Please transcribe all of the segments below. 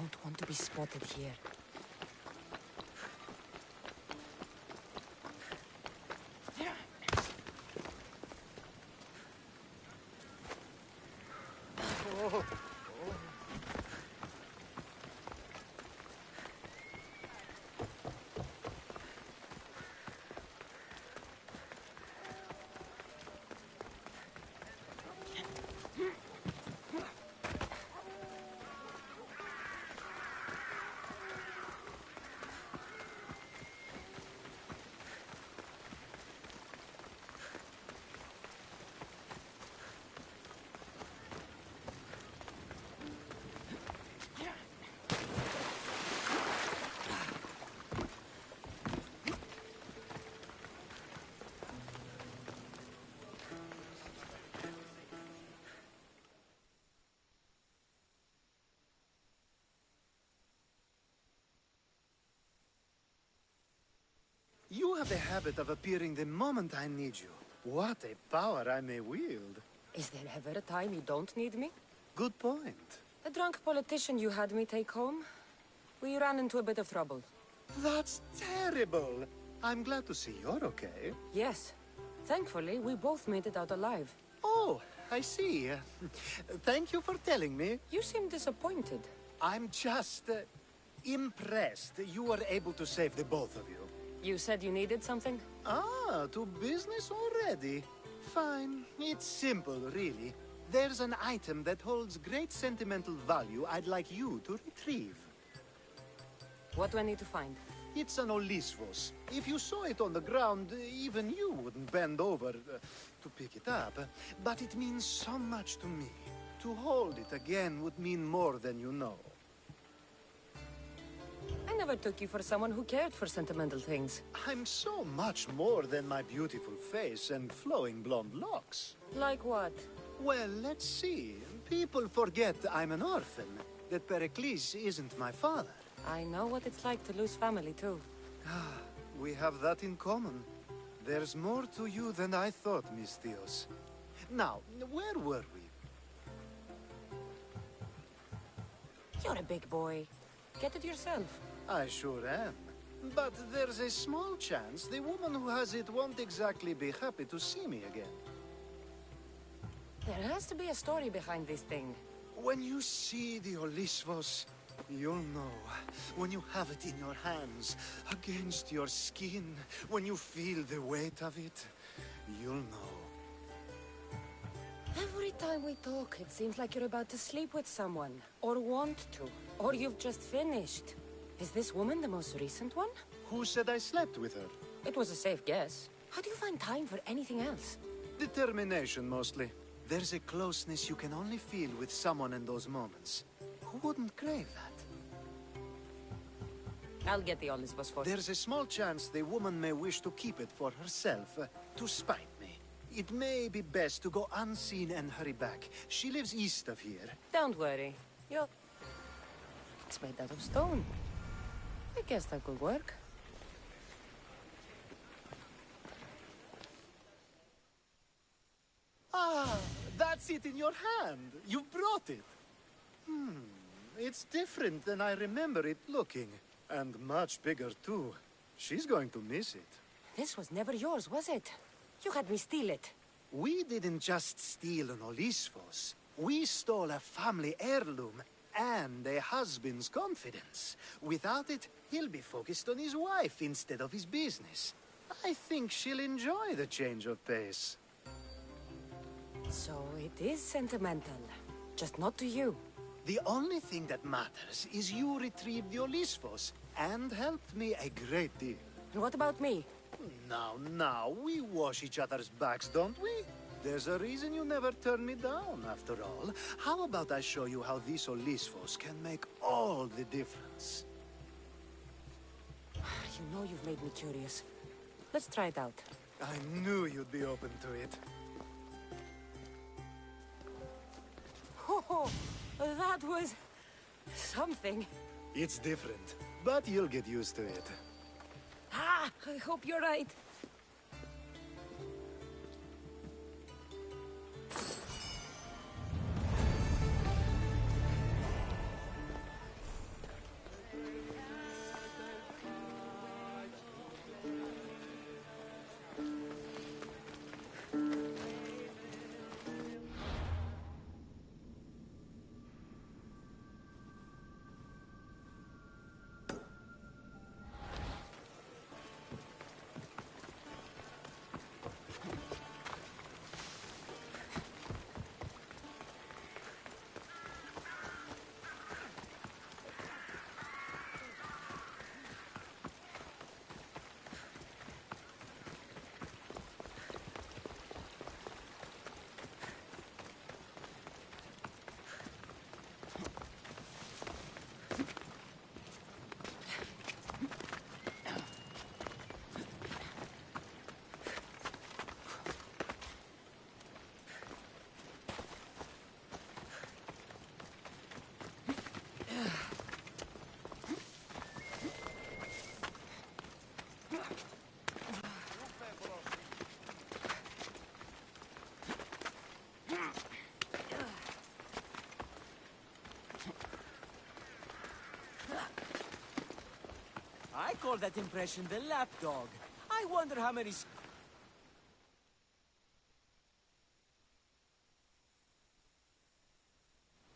don't want to be spotted here. You have the habit of appearing the moment I need you. What a power I may wield. Is there ever a time you don't need me? Good point. The drunk politician you had me take home? We ran into a bit of trouble. That's terrible. I'm glad to see you're okay. Yes. Thankfully, we both made it out alive. Oh, I see. Thank you for telling me. You seem disappointed. I'm just impressed you were able to save the both of you. You said you needed something? Ah, to business already. Fine. It's simple, really. There's an item that holds great sentimental value I'd like you to retrieve. What do I need to find? It's an Olisvos. If you saw it on the ground, even you wouldn't bend over to pick it up. But it means so much to me. To hold it again would mean more than you know. I never took you for someone who cared for sentimental things. I'm so much more than my beautiful face and flowing blonde locks. Like what? Well, let's see. People forget I'm an orphan, that Pericles isn't my father. I know what it's like to lose family, too. We have that in common. There's more to you than I thought, Miss Theos. Now, where were we? You're a big boy. Get it yourself. I sure am. But there's a small chance the woman who has it won't exactly be happy to see me again. There has to be a story behind this thing. When you see the Olisvos, you'll know. When you have it in your hands, against your skin, when you feel the weight of it, you'll know. Every time we talk, it seems like you're about to sleep with someone. Or want to. Or you've just finished. Is this woman the most recent one? Who said I slept with her? It was a safe guess. How do you find time for anything else? Determination, mostly. There's a closeness you can only feel with someone in those moments. Who wouldn't crave that? I'll get the Olisvos for you. There's a small chance the woman may wish to keep it for herself, to spite me. It may be best to go unseen and hurry back. She lives east of here. Don't worry. It's made out of stone. I guess that could work. Ah, that's it in your hand. You brought it. It's different than I remember it looking. And much bigger, too. She's going to miss it. This was never yours, was it? You had me steal it. We didn't just steal an Olisvos. We stole a family heirloom and a husband's confidence. Without it, he'll be focused on his wife instead of his business. I think she'll enjoy the change of pace. So it is sentimental. Just not to you. The only thing that matters is you retrieved the Olisvos and helped me a great deal. And what about me? Now, we wash each other's backs, don't we? There's a reason you never turn me down, after all. How about I show you how these Olisvos can make all the difference? You know you've made me curious. Let's try it out. I knew you'd be open to it. Oh, that was... something. It's different, but you'll get used to it. I hope you're right. I call that impression the lapdog. I wonder how many...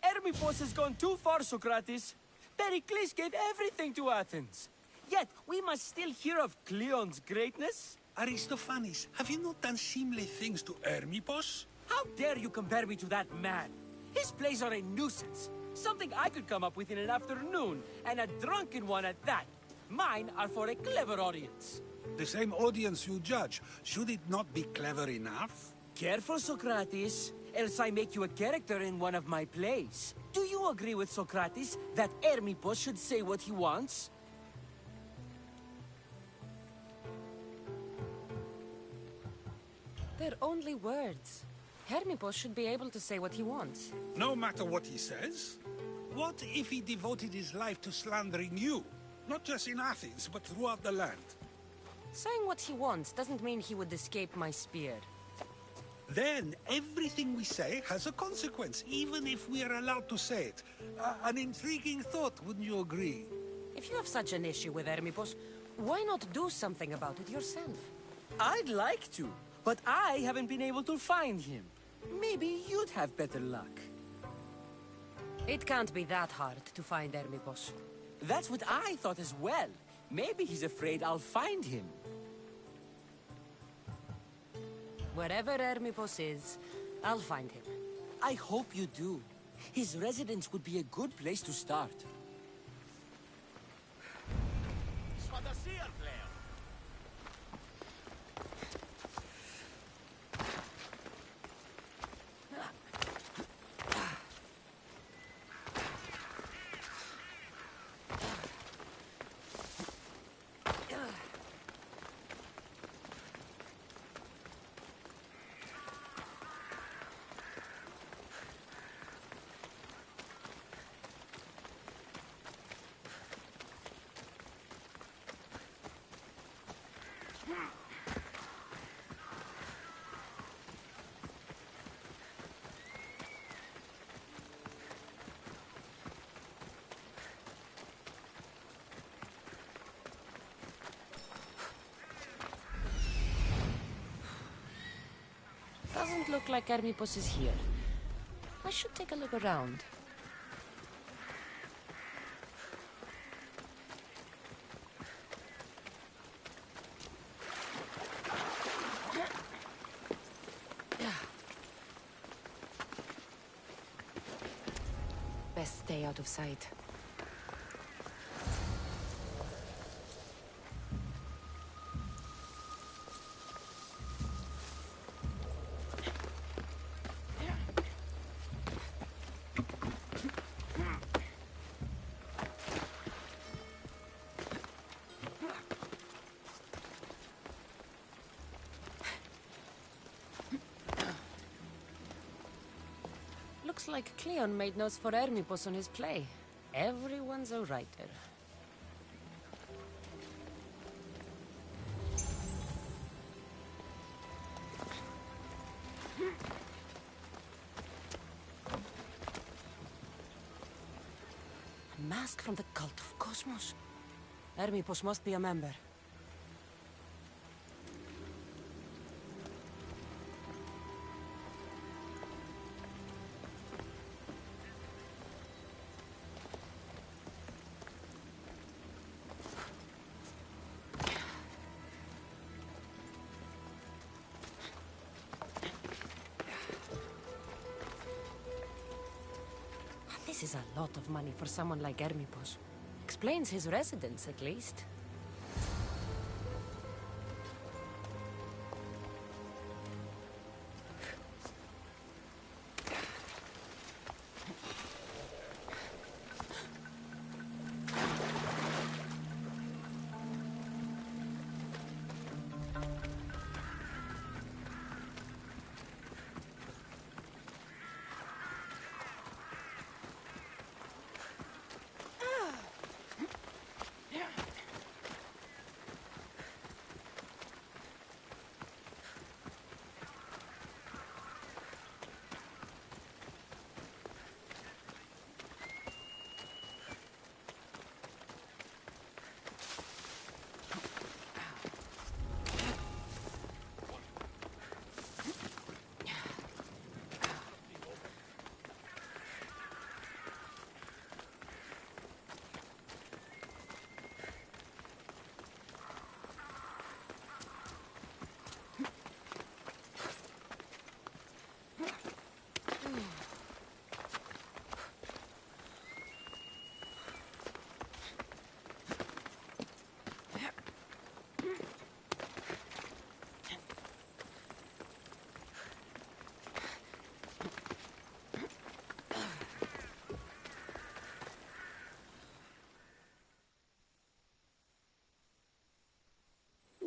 Hermippos has gone too far, Socrates. Pericles gave everything to Athens. Yet, we must still hear of Cleon's greatness. Aristophanes, have you not done seemly things to Hermippos? How dare you compare me to that man? His plays are a nuisance. Something I could come up with in an afternoon, and a drunken one at that. Mine are for a clever audience. The same audience you judge. Should it not be clever enough? Careful, Socrates, else I make you a character in one of my plays. Do you agree with Socrates that Hermippos should say what he wants? They're only words. Hermippos should be able to say what he wants. No matter what he says? What if he devoted his life to slandering you? Not just in Athens, but throughout the land. Saying what he wants doesn't mean he would escape my spear. Then everything we say has a consequence, even if we are allowed to say it. An intriguing thought, wouldn't you agree? If you have such an issue with Hermippos, why not do something about it yourself? I'd like to, but I haven't been able to find him. Maybe you'd have better luck. It can't be that hard to find Hermippos. That's what I thought as well. Maybe he's afraid I'll find him. Wherever Hermippos is, I'll find him. I hope you do. His residence would be a good place to start. Doesn't look like Hermippos is here. I should take a look around. Best stay out of sight. Looks like Cleon made notes for Hermippos on his play. Everyone's a writer. A mask from the cult of Cosmos. Hermippos must be a member. This is a lot of money for someone like Hermippos. Explains his residence, at least.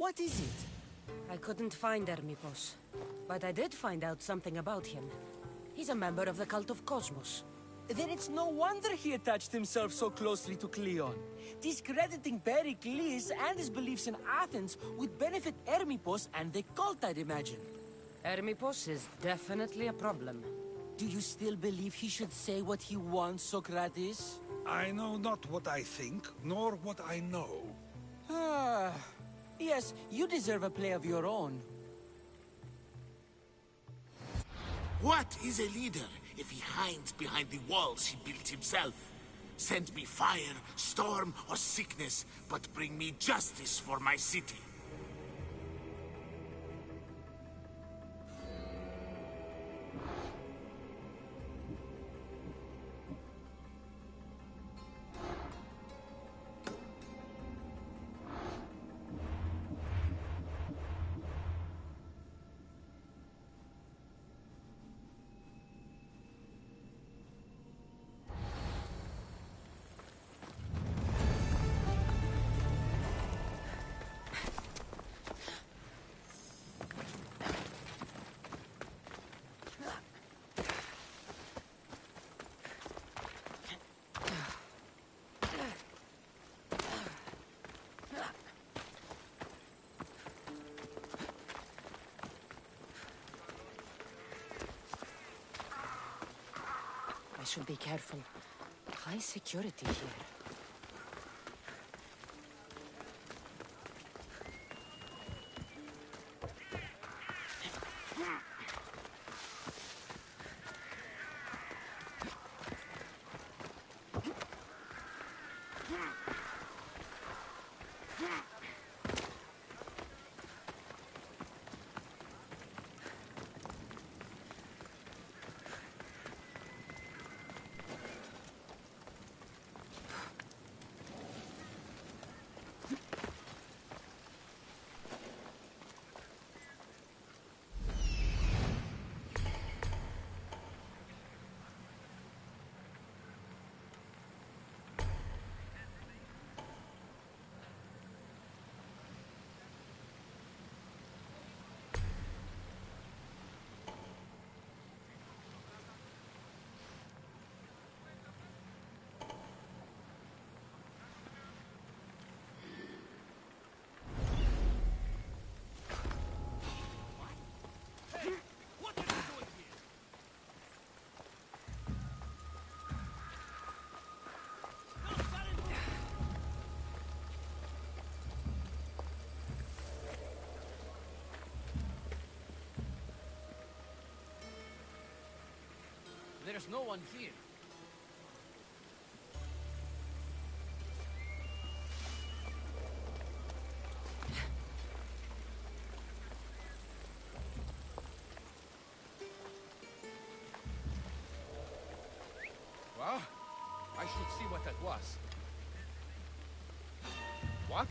What is it? I couldn't find Hermipos, but I did find out something about him. He's a member of the cult of Cosmos. Then it's no wonder he attached himself so closely to Cleon. Discrediting Pericles and his beliefs in Athens would benefit Hermipos and the cult, I'd imagine. Hermipos is definitely a problem. Do you still believe he should say what he wants, Socrates? I know not what I think, nor what I know. Ah, yes, you deserve a play of your own. What is a leader if he hides behind the walls he built himself? Send me fire, storm, or sickness, but bring me justice for my city. I should be careful. High security here. There's no one here. Well, I should see what that was. What?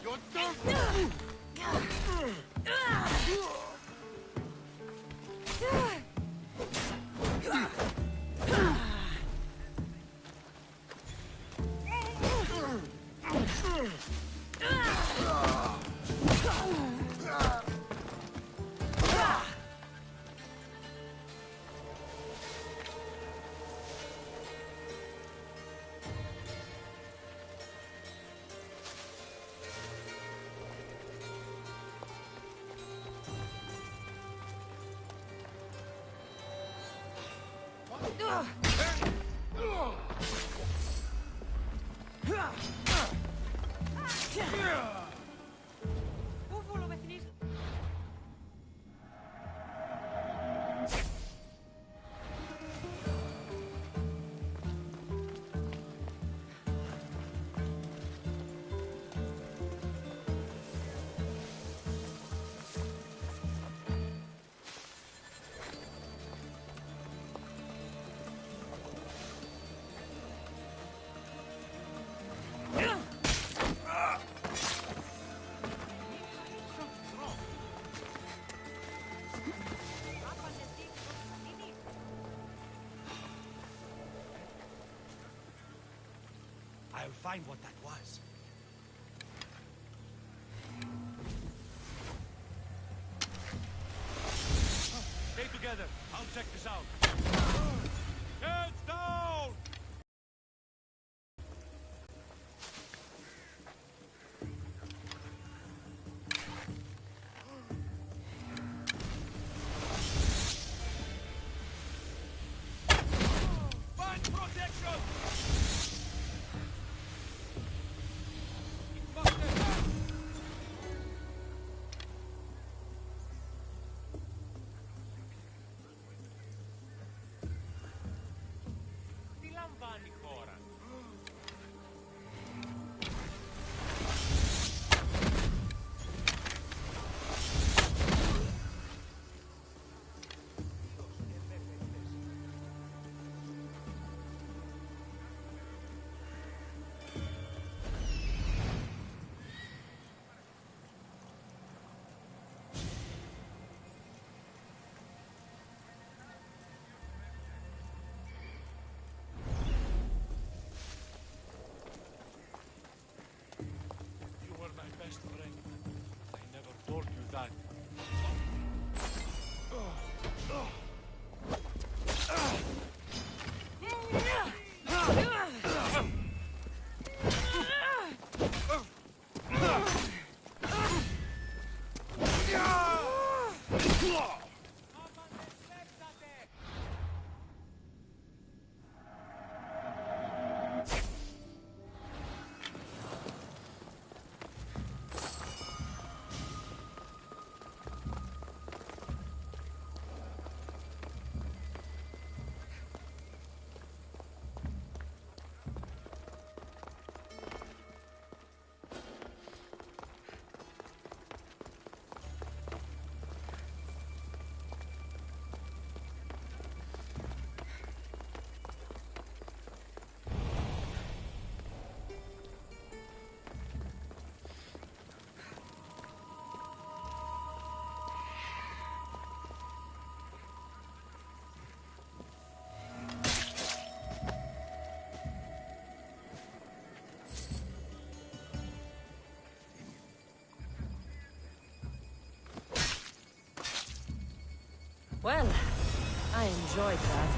You're done! I'll find what that was. Stay together. I'll check this out. Heads down! Find protection! Best friend. I never told you that. Well, I enjoyed that.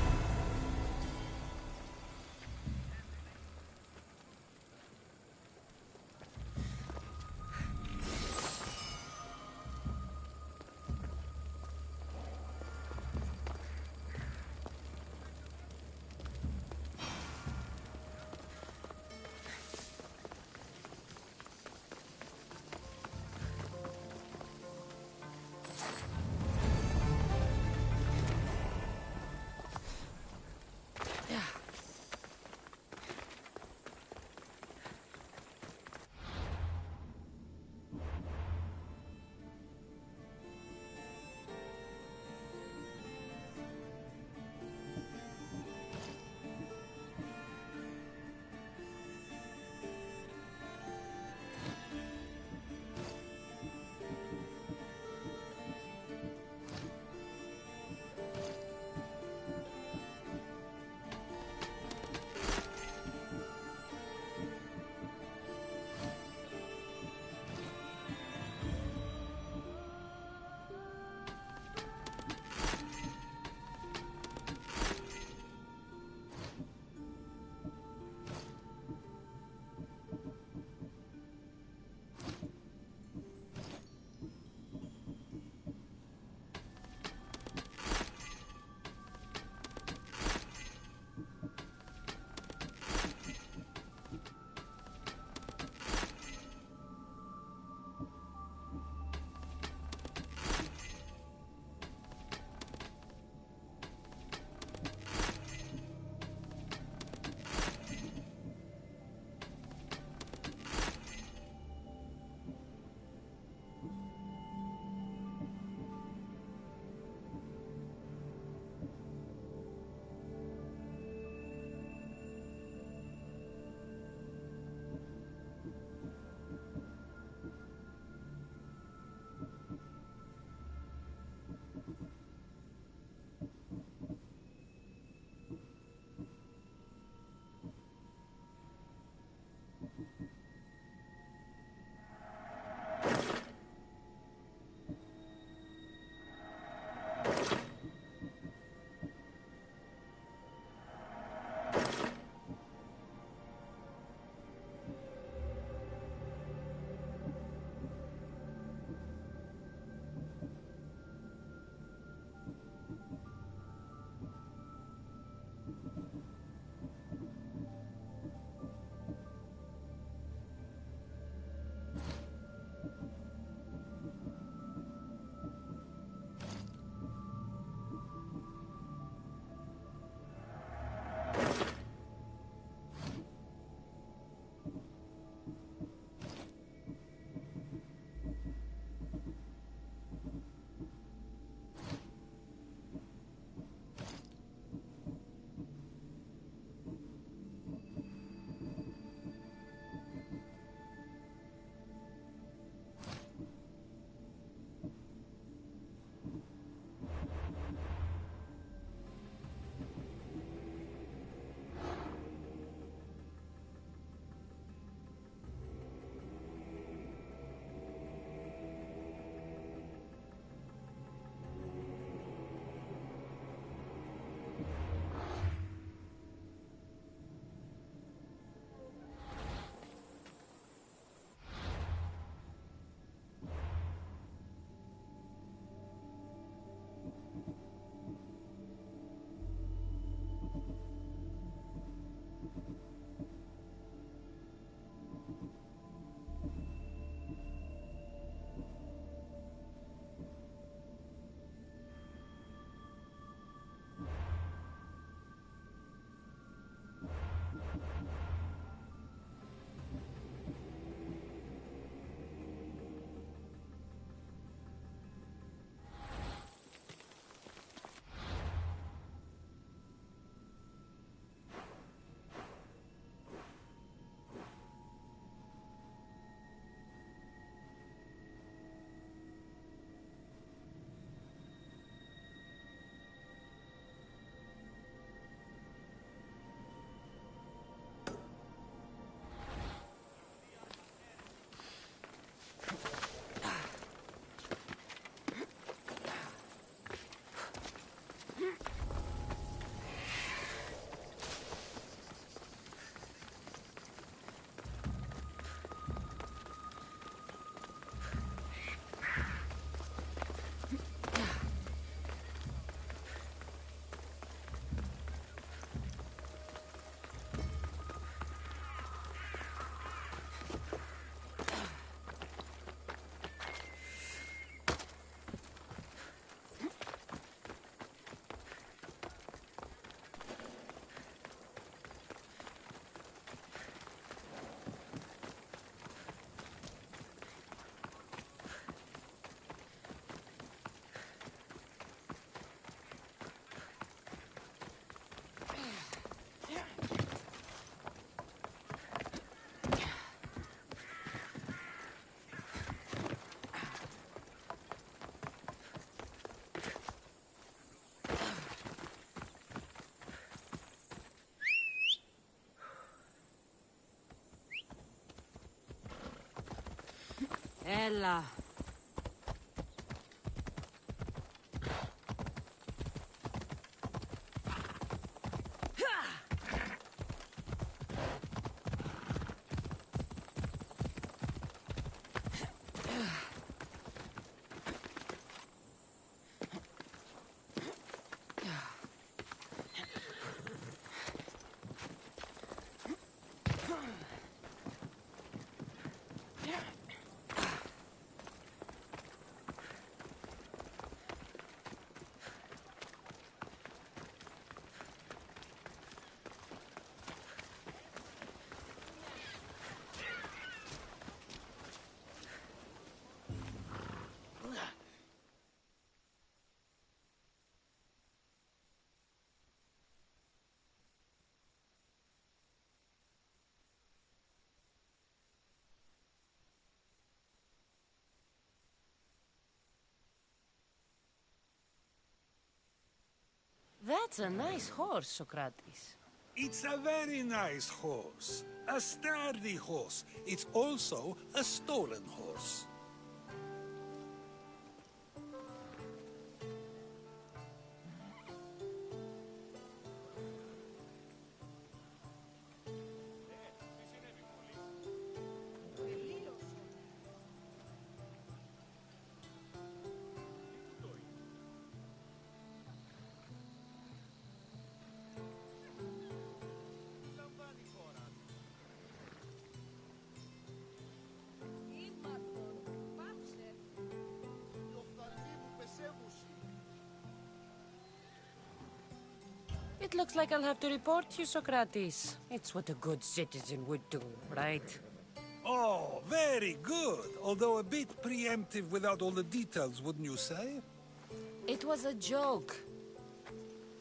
Ella. That's a nice horse, Socrates. It's a very nice horse. A sturdy horse. It's also a stolen horse. It looks like I'll have to report you, Socrates. It's what a good citizen would do, right? Oh, very good. Although a bit preemptive without all the details, wouldn't you say? It was a joke.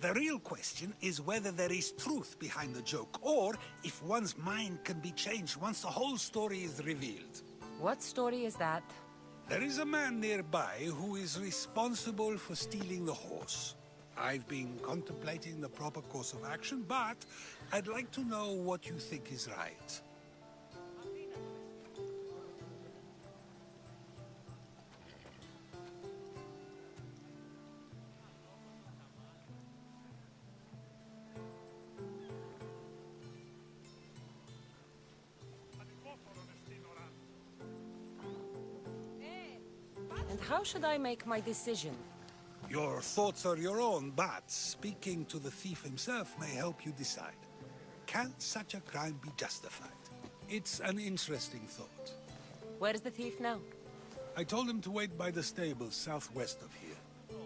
The real question is whether there is truth behind the joke, or if one's mind can be changed once the whole story is revealed. What story is that? There is a man nearby who is responsible for stealing the horse. I've been contemplating the proper course of action, but I'd like to know what you think is right. And how should I make my decision? Your thoughts are your own, but speaking to the thief himself may help you decide. Can such a crime be justified? It's an interesting thought. Where's the thief now? I told him to wait by the stables southwest of here.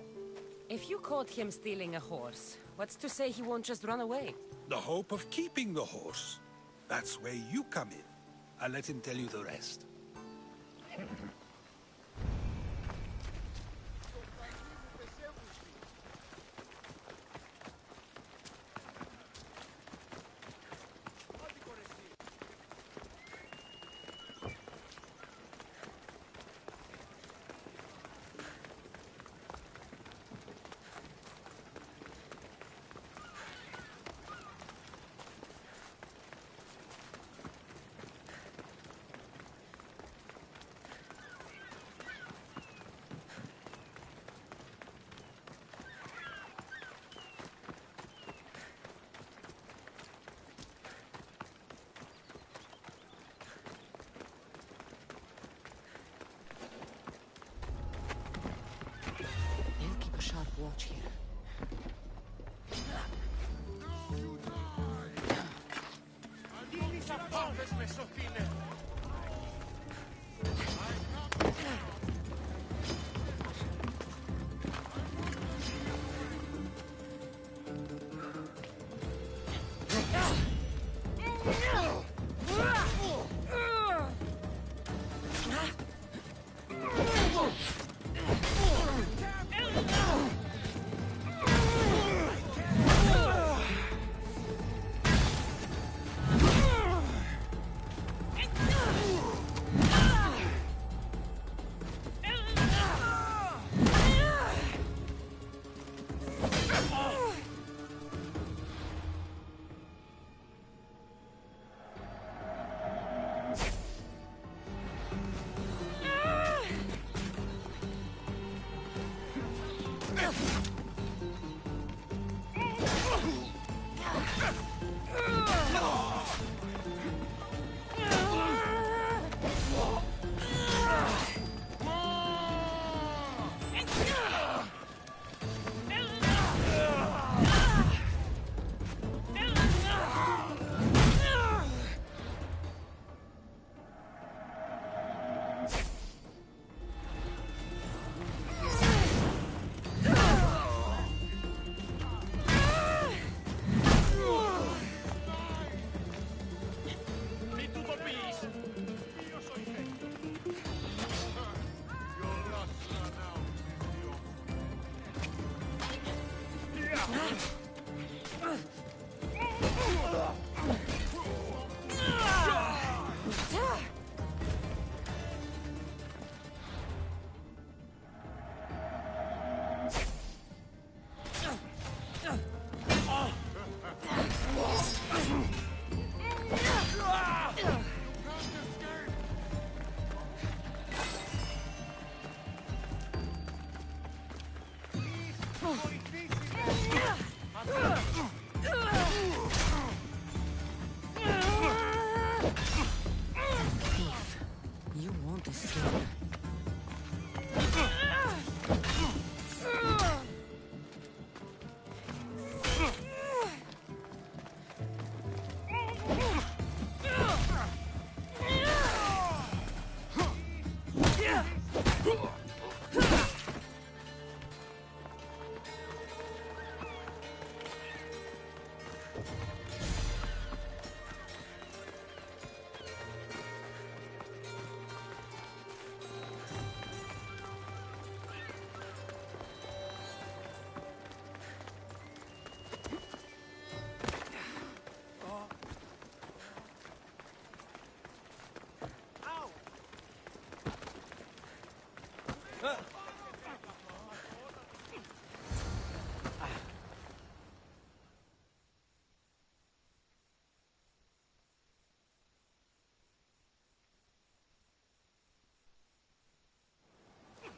If you caught him stealing a horse, what's to say he won't just run away? The hope of keeping the horse. That's where you come in. I'll let him tell you the rest. I'll keep a sharp watch here.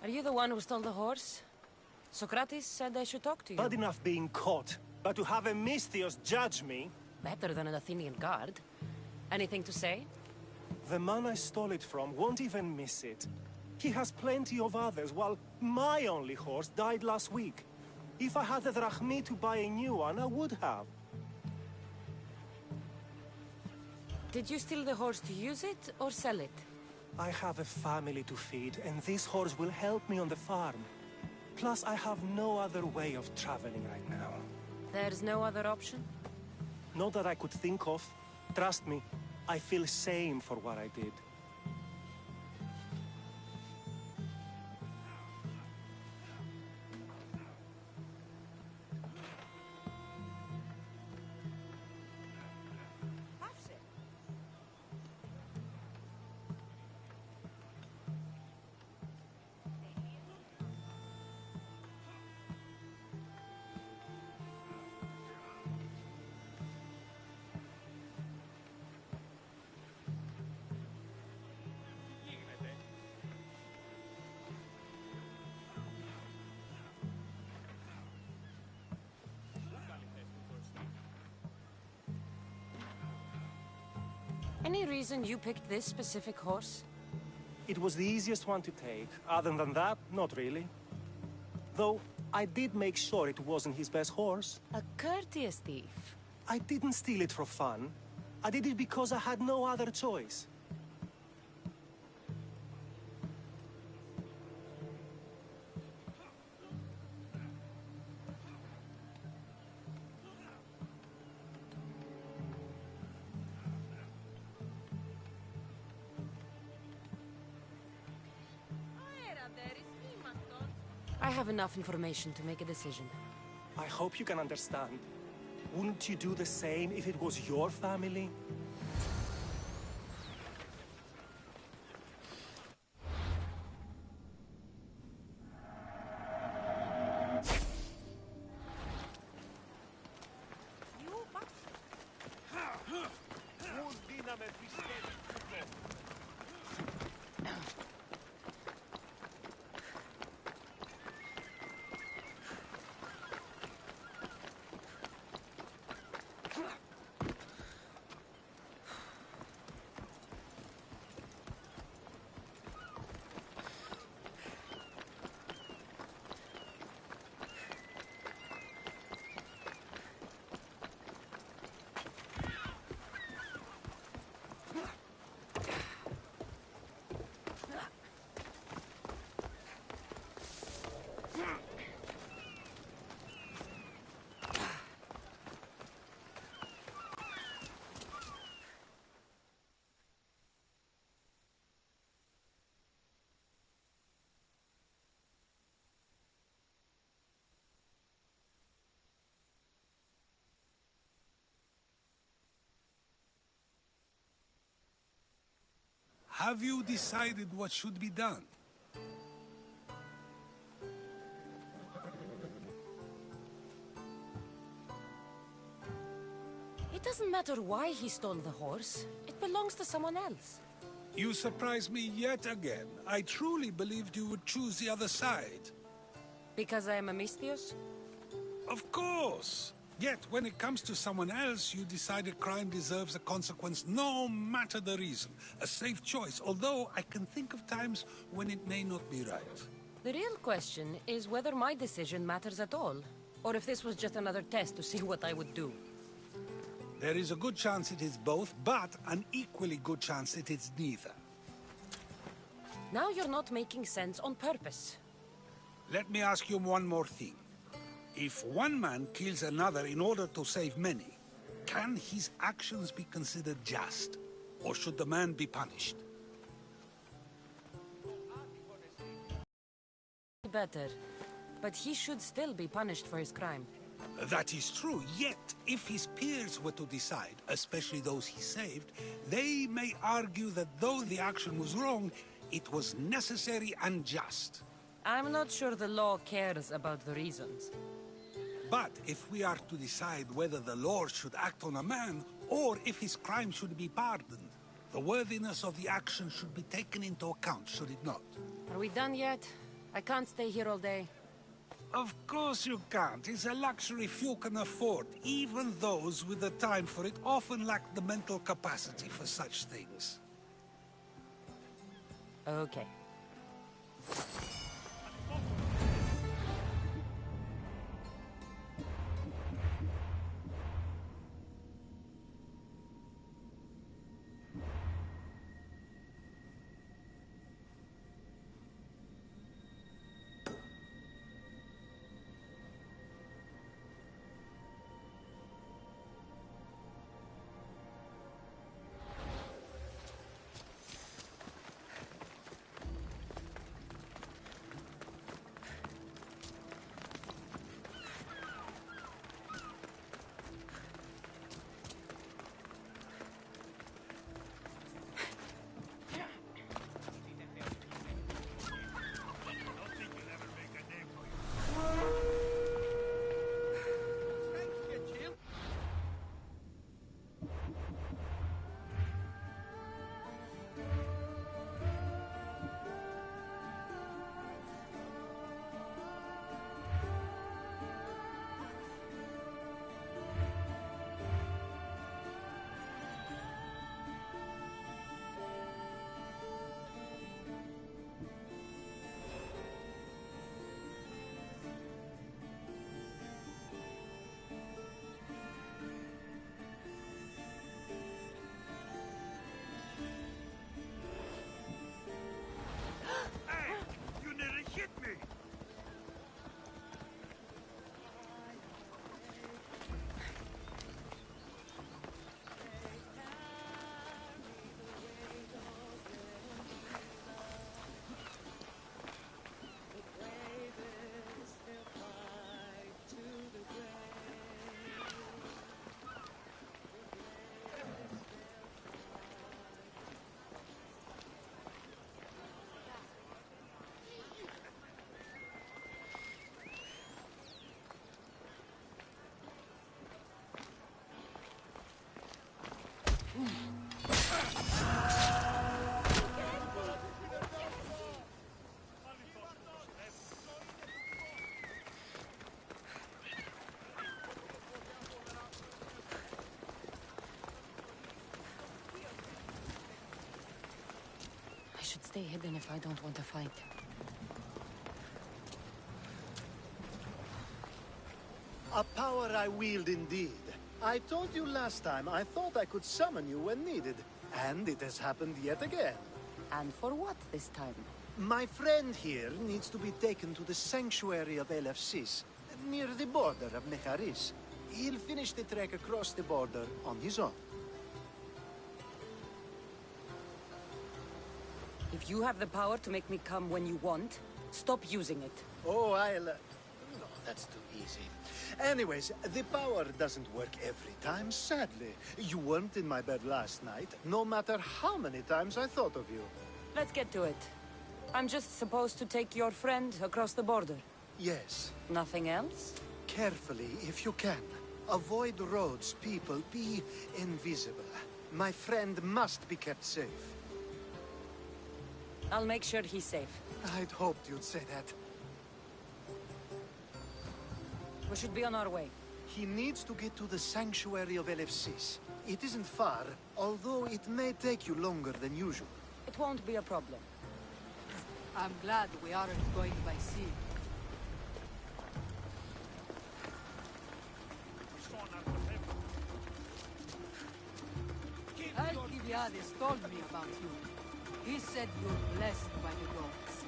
Are you the one who stole the horse? Socrates said I should talk to you. Bad enough being caught, but to have a Misthios judge me? Better than an Athenian guard. Anything to say? The man I stole it from won't even miss it. He has plenty of others, while my only horse died last week. If I had the drachmi to buy a new one, I would have. Did you steal the horse to use it, or sell it? I have a family to feed, and this horse will help me on the farm. Plus, I have no other way of traveling right now. There's no other option? Not that I could think of. Trust me, I feel shame for what I did. Any reason you picked this specific horse? It was the easiest one to take. Other than that, not really. Though, I did make sure it wasn't his best horse. A courteous thief. I didn't steal it for fun. I did it because I had no other choice. I have enough information to make a decision. I hope you can understand. Wouldn't you do the same if it was your family? Have you decided what should be done? It doesn't matter why he stole the horse. It belongs to someone else. You surprise me yet again. I truly believed you would choose the other side. Because I am a Misthios? Of course. Yet, when it comes to someone else, you decide a crime deserves a consequence no matter the reason. A safe choice, although I can think of times when it may not be right. The real question is whether my decision matters at all, or if this was just another test to see what I would do. There is a good chance it is both, but an equally good chance it is neither. Now you're not making sense on purpose. Let me ask you one more thing. If one man kills another in order to save many, can his actions be considered just? Or should the man be punished? Better. But he should still be punished for his crime. That is true, yet if his peers were to decide, especially those he saved, they may argue that though the action was wrong, it was necessary and just. I'm not sure the law cares about the reasons. But if we are to decide whether the law should act on a man, or if his crime should be pardoned, the worthiness of the action should be taken into account, should it not? Are we done yet? I can't stay here all day. Of course you can't. It's a luxury few can afford. Even those with the time for it often lack the mental capacity for such things. Okay. I should stay hidden if I don't want to fight. A power I wield indeed. I told you last time I thought I could summon you when needed, and it has happened yet again. And for what this time? My friend here needs to be taken to the sanctuary of Elefsis, near the border of Mecharis. He'll finish the trek across the border on his own. If you have the power to make me come when you want, stop using it. Oh, no, that's too easy. Anyways, the power doesn't work every time, sadly. You weren't in my bed last night, no matter how many times I thought of you. Let's get to it. I'm just supposed to take your friend across the border. Yes. Nothing else? Carefully, if you can. Avoid roads, people, be invisible. My friend must be kept safe. I'll make sure he's safe. I'd hoped you'd say that. We should be on our way. He needs to get to the sanctuary of Elefsis. It isn't far, although it may take you longer than usual. It won't be a problem. I'm glad we aren't going by sea. Alcibiades told me about you. He said you're blessed by the gods.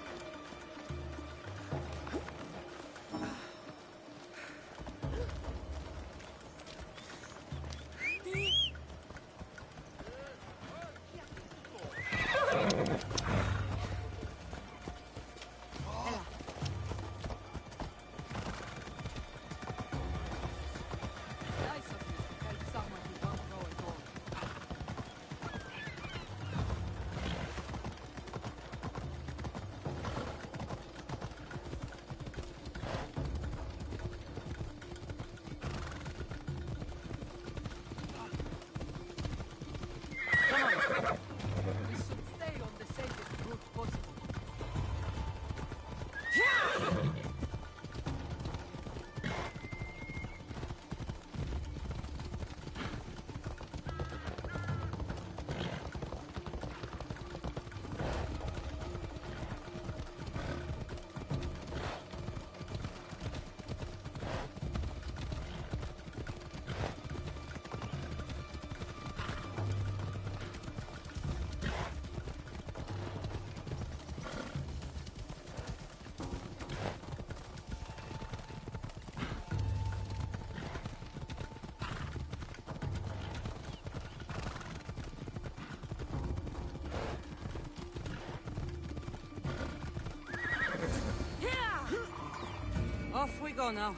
we go now.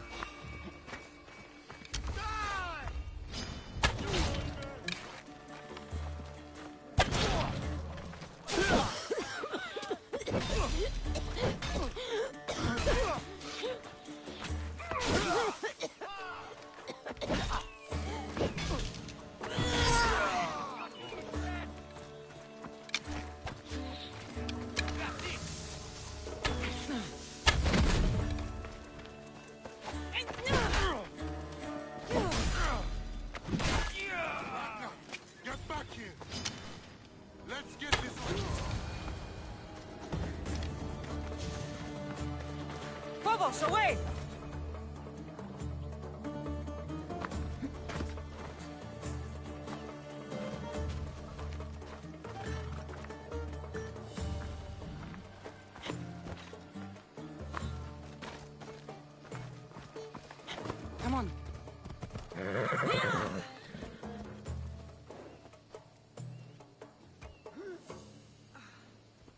Get back here! Let's get this on. Phobos, away! Come on.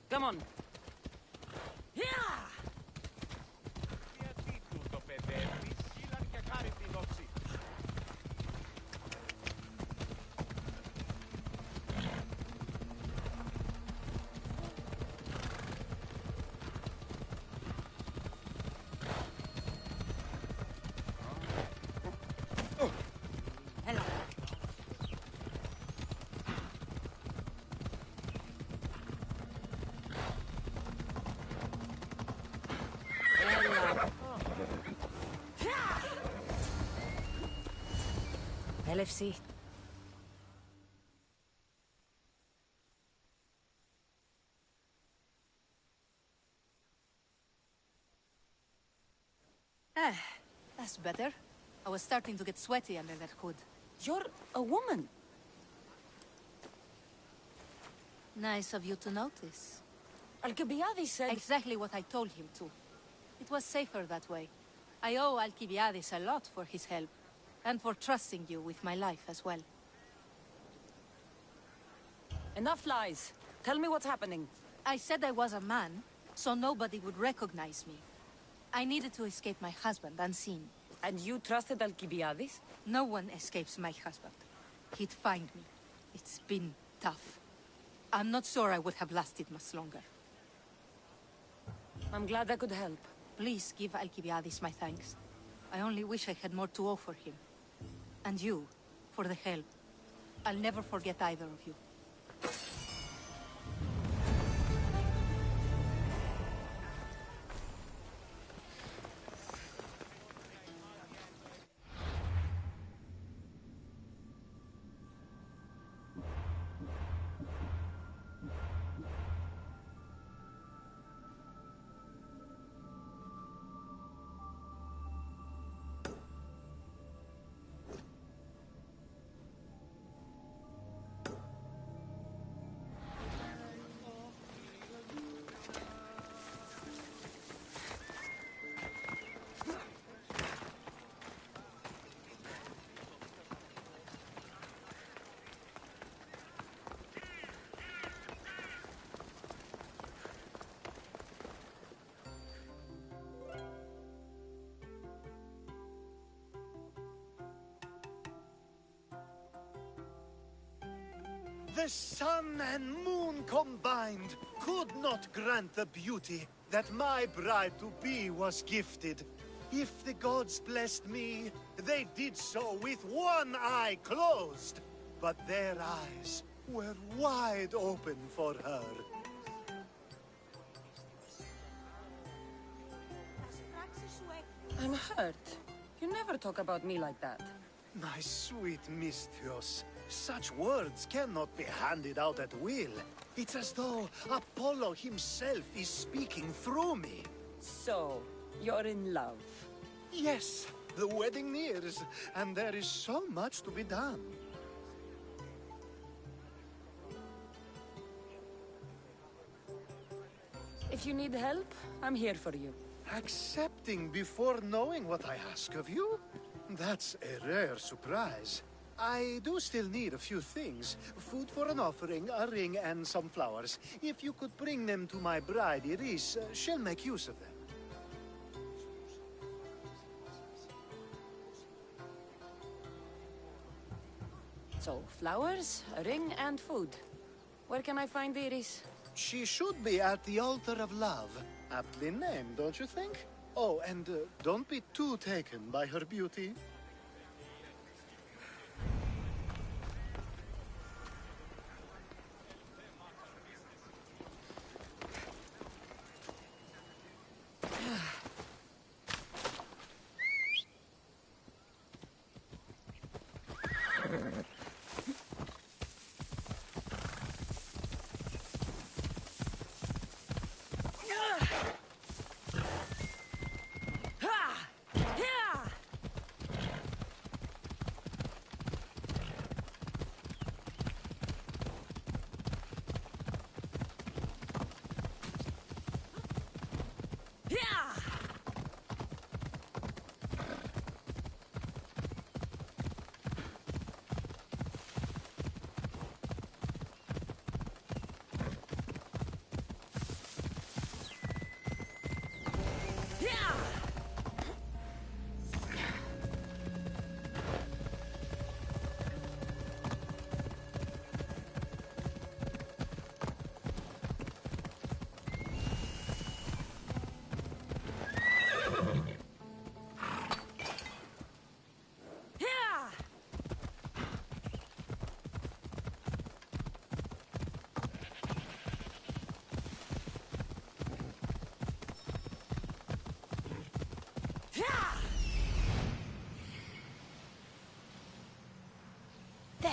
Come on. LFC. That's better. I was starting to get sweaty under that hood. You're a woman. Nice of you to notice. Alcibiades said... Exactly what I told him to. It was safer that way. I owe Alcibiades a lot for his help. And for trusting you with my life as well. Enough lies. Tell me what's happening. I said I was a man, so nobody would recognize me. I needed to escape my husband unseen. And you trusted Alcibiades? No one escapes my husband. He'd find me. It's been tough. I'm not sure I would have lasted much longer. I'm glad I could help. Please give Alcibiades my thanks. I only wish I had more to offer him. And you, for the help. I'll never forget either of you. The sun and moon combined could not grant the beauty that my bride-to-be was gifted. If the gods blessed me, they did so with one eye closed. But their eyes were wide open for her. I'm hurt. You never talk about me like that. My sweet Misthios, such words cannot be handed out at will. It's as though Apollo himself is speaking through me. So, you're in love? Yes, the wedding nears, and there is so much to be done. If you need help, I'm here for you. Accepting before knowing what I ask of you? That's a rare surprise. I do still need a few things. Food for an offering, a ring, and some flowers. If you could bring them to my bride, Iris, she'll make use of them. So, flowers, a ring, and food. Where can I find Iris? She should be at the altar of love. Aptly named, don't you think? Oh, and don't be too taken by her beauty.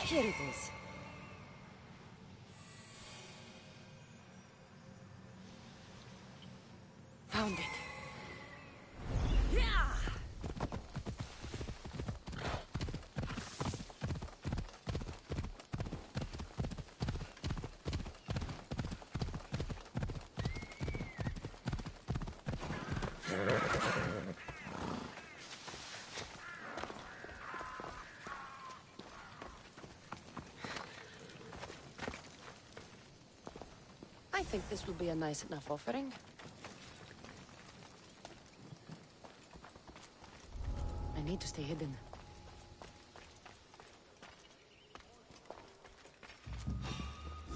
Here it is. Found it. I think this will be a nice enough offering. I need to stay hidden.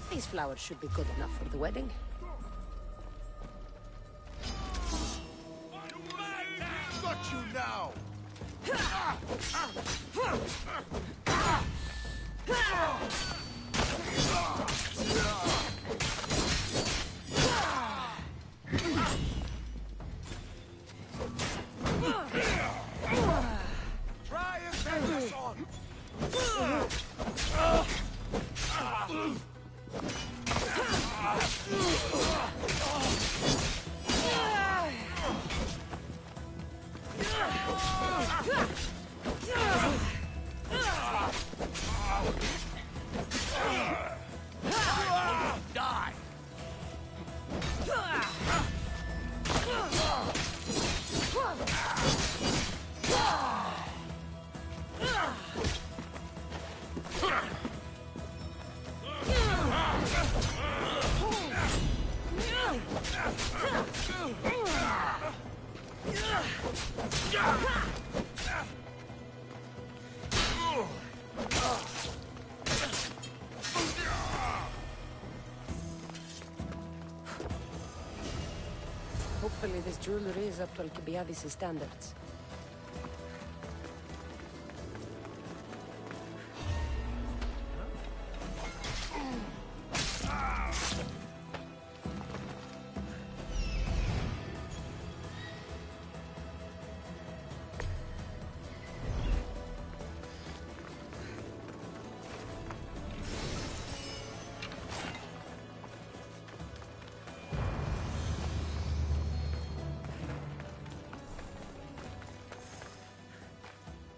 These flowers should be good enough for the wedding. Got you now! Try and take us on! Die! Hopefully this jewelry is up to Alcibiades' standards.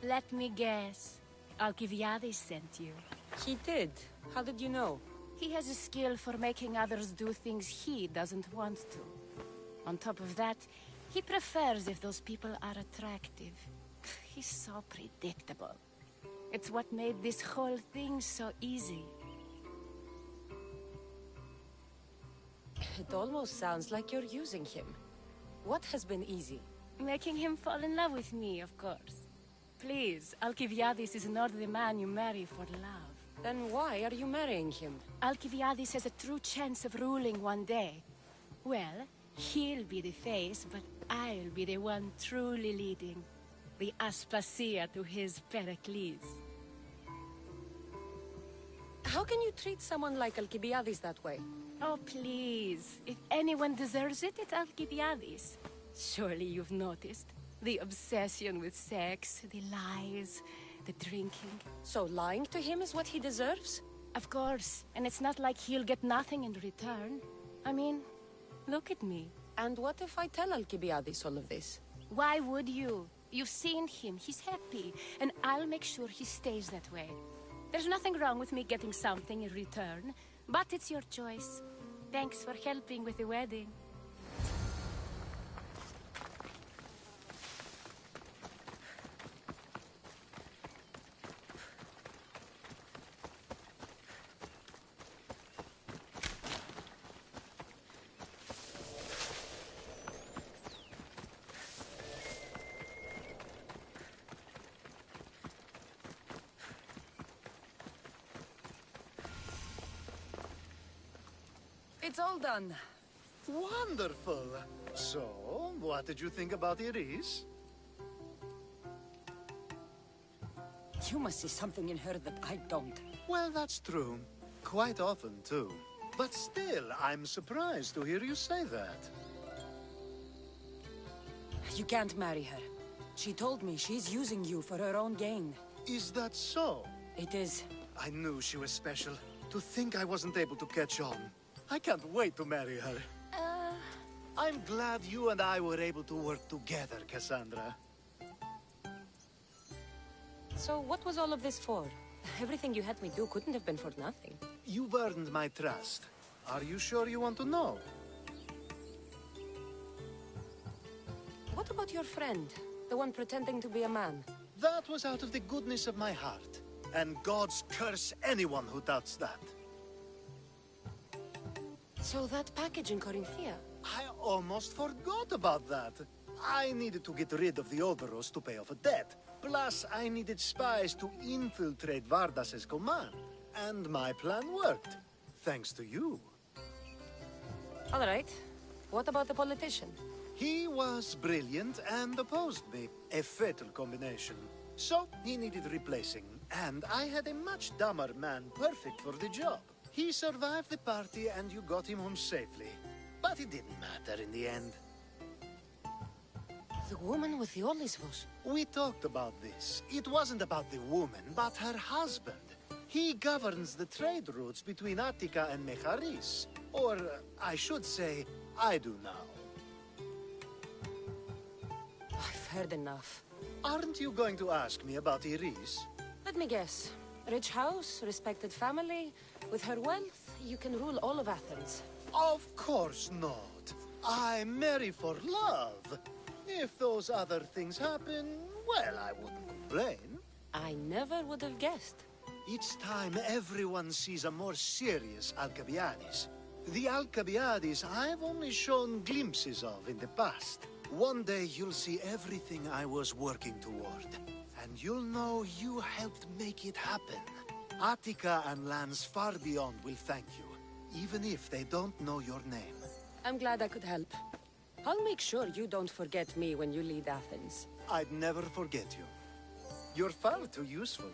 Let me guess. Alcibiades sent you. He did. How did you know? He has a skill for making others do things he doesn't want to. On top of that, he prefers if those people are attractive. He's so predictable. It's what made this whole thing so easy. It almost sounds like you're using him. What has been easy? Making him fall in love with me, of course. Please, Alcibiades is not the man you marry for love. Then why are you marrying him? Alcibiades has a true chance of ruling one day. Well, he'll be the face, but I'll be the one truly leading. The Aspasia to his Pericles. How can you treat someone like Alcibiades that way? Oh, please. If anyone deserves it, it's Alcibiades. Surely you've noticed. The obsession with sex, the lies, the drinking. So lying to him is what he deserves? Of course. And it's not like he'll get nothing in return. I mean, look at me. And what if I tell Alcibiades all of this? Why would you? You've seen him. He's happy. And I'll make sure he stays that way. There's nothing wrong with me getting something in return. But it's your choice. Thanks for helping with the wedding. It's all done. Wonderful. So, what did you think about Iris? You must see something in her that I don't. Well, that's true. Quite often, too. But still, I'm surprised to hear you say that. You can't marry her. She told me she's using you for her own gain. Is that so? It is. I knew she was special. To think I wasn't able to catch on. I can't wait to marry her. I'm glad you and I were able to work together, Cassandra. So what was all of this for? Everything you had me do couldn't have been for nothing. You've earned my trust. Are you sure you want to know? What about your friend? The one pretending to be a man? That was out of the goodness of my heart. And gods curse anyone who doubts that. So that package in Corinthia? I almost forgot about that. I needed to get rid of the Oberos to pay off a debt. Plus, I needed spies to infiltrate Vardas's command. And my plan worked. Thanks to you. All right. What about the politician? He was brilliant and opposed me. A fatal combination. So, he needed replacing. And I had a much dumber man perfect for the job. He survived the party and you got him home safely. But it didn't matter in the end. The woman with the Olisvos. We talked about this. It wasn't about the woman, but her husband. He governs the trade routes between Attica and Mecharis. Or, I should say, I do now. I've heard enough. Aren't you going to ask me about Iris? Let me guess. Rich house, respected family. With her wealth, you can rule all of Athens. Of course not. I marry for love. If those other things happen, well, I wouldn't complain. I never would have guessed. Each time everyone sees a more serious Alcibiades. The Alcibiades I've only shown glimpses of in the past. One day you'll see everything I was working toward. And you'll know you helped make it happen. Attica and lands far beyond will thank you, even if they don't know your name. I'm glad I could help. I'll make sure you don't forget me when you lead Athens. I'd never forget you. You're far too useful.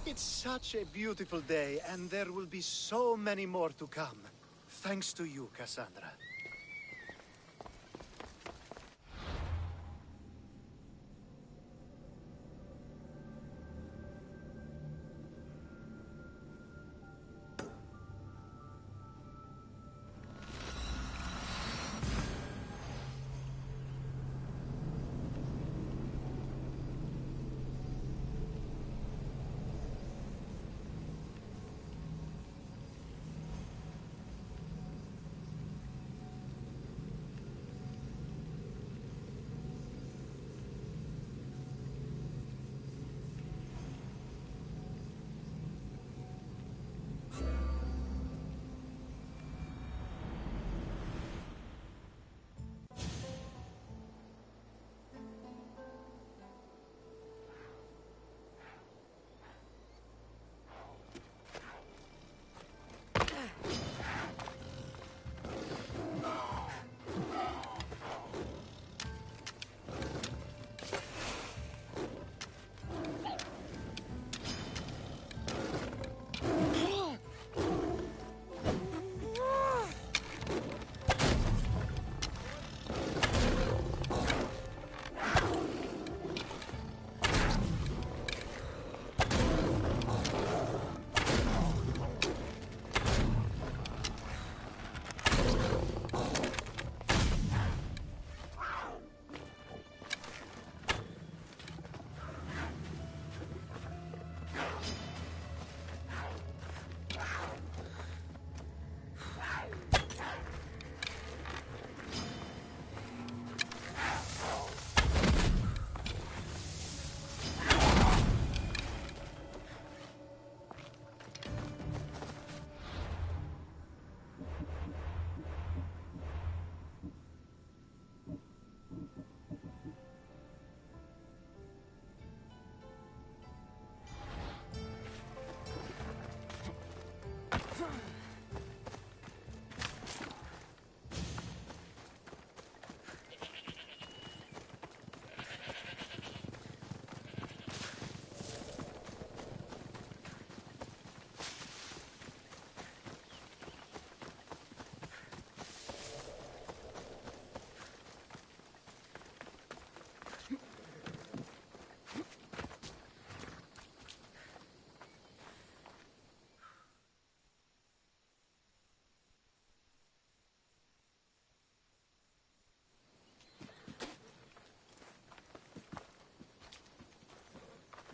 It's such a beautiful day, and there will be so many more to come. Thanks to you, Cassandra.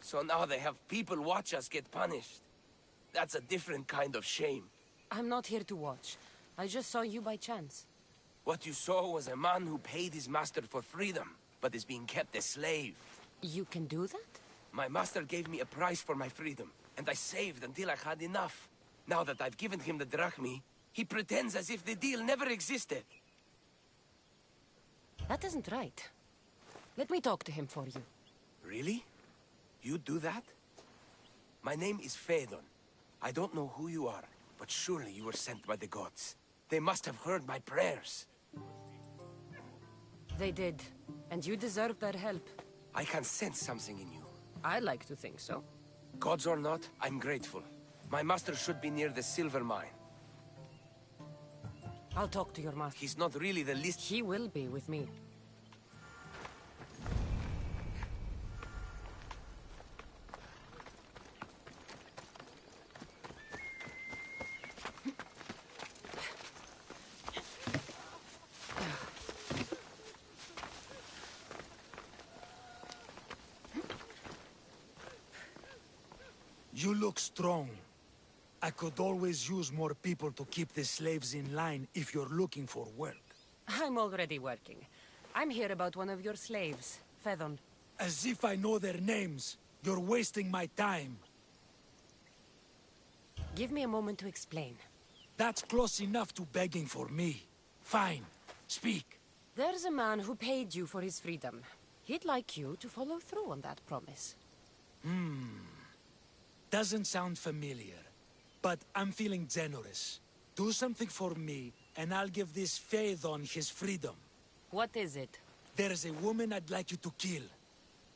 So now they have people watch us get punished. That's a different kind of shame. I'm not here to watch. I just saw you by chance. What you saw was a man who paid his master for freedom, but is being kept a slave. You can do that? My master gave me a price for my freedom, and I saved until I had enough. Now that I've given him the drachmi, he pretends as if the deal never existed. That isn't right. Let me talk to him for you. Really? You do that? My name is Phaedon. I don't know who you are, but surely you were sent by the gods. They must have heard my prayers. They did, and you deserve their help. I can sense something in you. I like to think so. Gods or not, I'm grateful. My master should be near the silver mine. I'll talk to your master. He's not really the least... He will be with me. You look strong. I could always use more people to keep the slaves in line if you're looking for work. I'm already working. I'm here about one of your slaves, Phaedon. As if I know their names. You're wasting my time. Give me a moment to explain. That's close enough to begging for me. Fine. Speak. There's a man who paid you for his freedom. He'd like you to follow through on that promise. Doesn't sound familiar. But I'm feeling generous. Do something for me, and I'll give this Phaedon his freedom. What is it? There's a woman I'd like you to kill.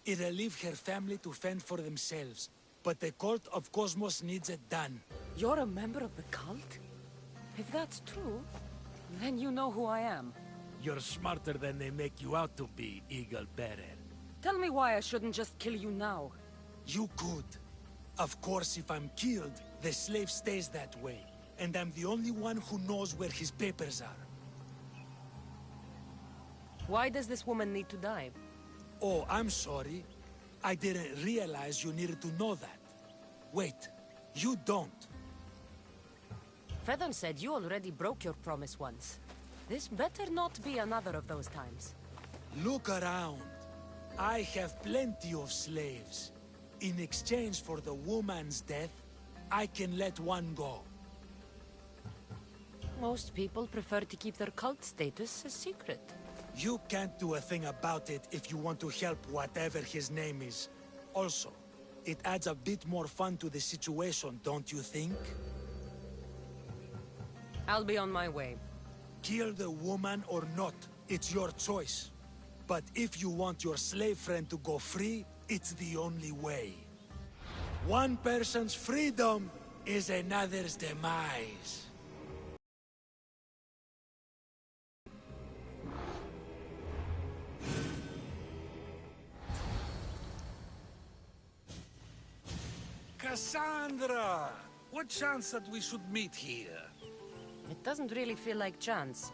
It'll leave her family to fend for themselves. But the Cult of Cosmos needs it done. You're a member of the cult? If that's true, then you know who I am. You're smarter than they make you out to be, Eagle Bearer. Tell me why I shouldn't just kill you now. You could. Of course, if I'm killed, the slave stays that way. And I'm the only one who knows where his papers are. Why does this woman need to die? Oh, I'm sorry. I didn't realize you needed to know that. Wait, you don't. Phaedon said you already broke your promise once. This better not be another of those times. Look around. I have plenty of slaves. In exchange for the woman's death, I can let one go. Most people prefer to keep their cult status a secret. You can't do a thing about it if you want to help whatever his name is. Also, it adds a bit more fun to the situation, don't you think? I'll be on my way. Kill the woman or not, it's your choice. But if you want your slave friend to go free, it's the only way. One person's freedom is another's demise. Cassandra! What chance that we should meet here? It doesn't really feel like chance.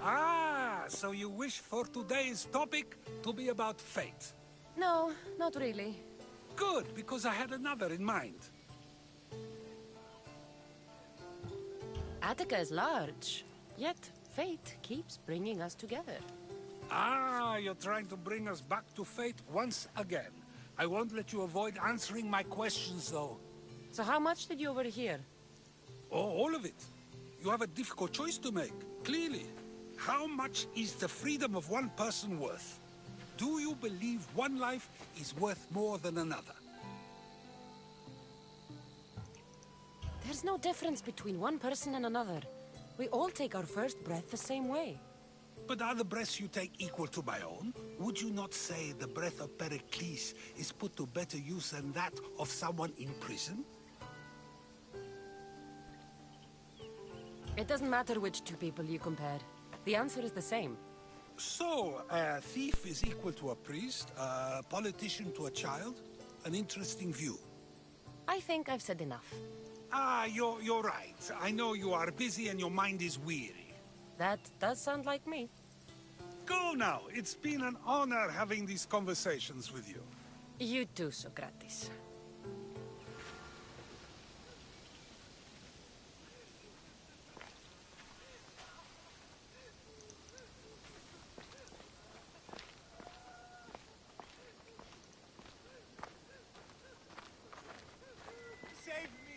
Ah, so you wish for today's topic to be about fate? No, not really. Good, because I had another in mind. Attica is large, yet fate keeps bringing us together. Ah, you're trying to bring us back to fate once again. I won't let you avoid answering my questions, though. So how much did you overhear? Oh, all of it. You have a difficult choice to make, clearly. How much is the freedom of one person worth? Do you believe one life is worth more than another? There's no difference between one person and another. We all take our first breath the same way. But are the breaths you take equal to my own? Would you not say the breath of Pericles is put to better use than that of someone in prison? It doesn't matter which two people you compare. The answer is the same. So, a thief is equal to a priest, a politician to a child? An interesting view. I think I've said enough. Ah, you're right. I know you are busy and your mind is weary. That does sound like me. Go now. It's been an honor having these conversations with you. You too, Socrates.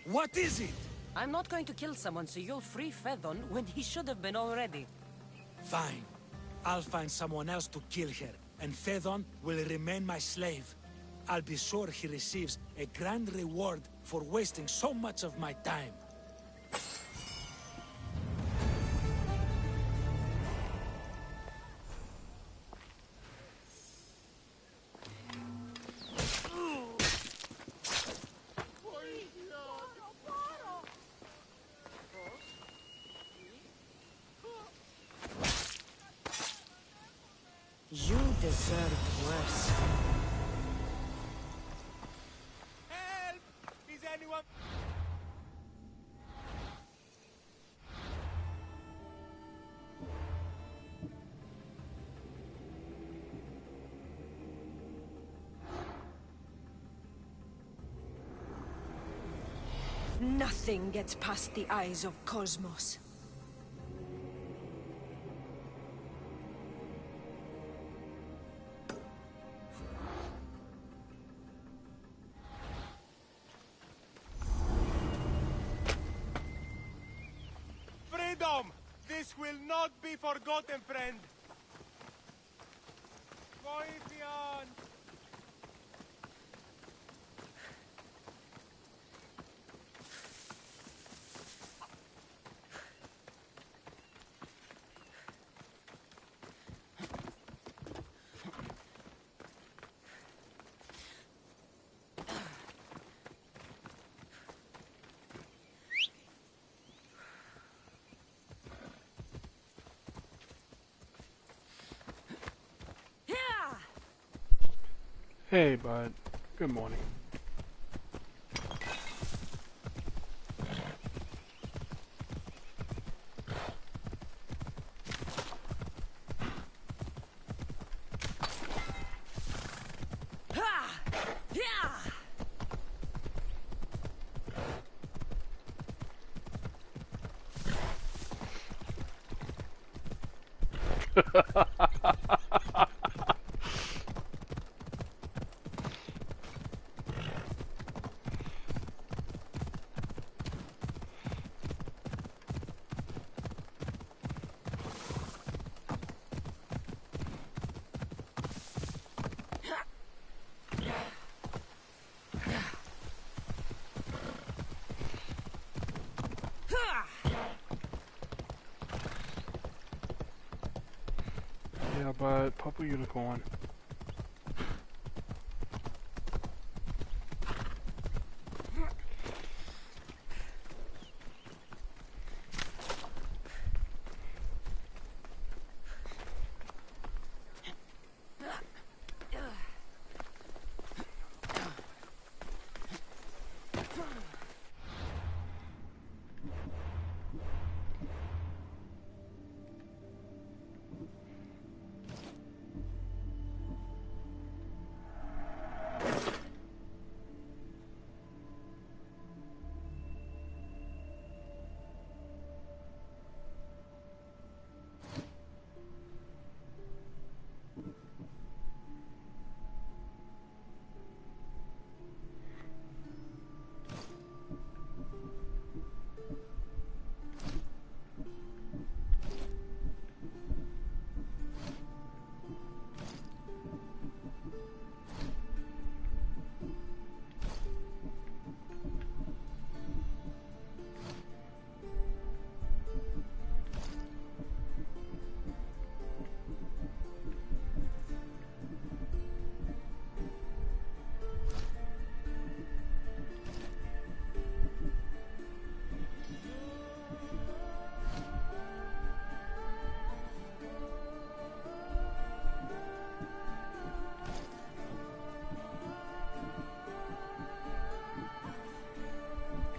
What is it? I'm not going to kill someone so you'll free Phaedon when he should have been already. Fine. I'll find someone else to kill her, and Phaedon will remain my slave. I'll be sure he receives a grand reward for wasting so much of my time. You deserved worse. Help! Is anyone... Nothing gets past the eyes of Cosmos. Freedom! This will not be forgotten, friend! Coifion! Hey, bud. Good morning. Yeah, but Purple Unicorn.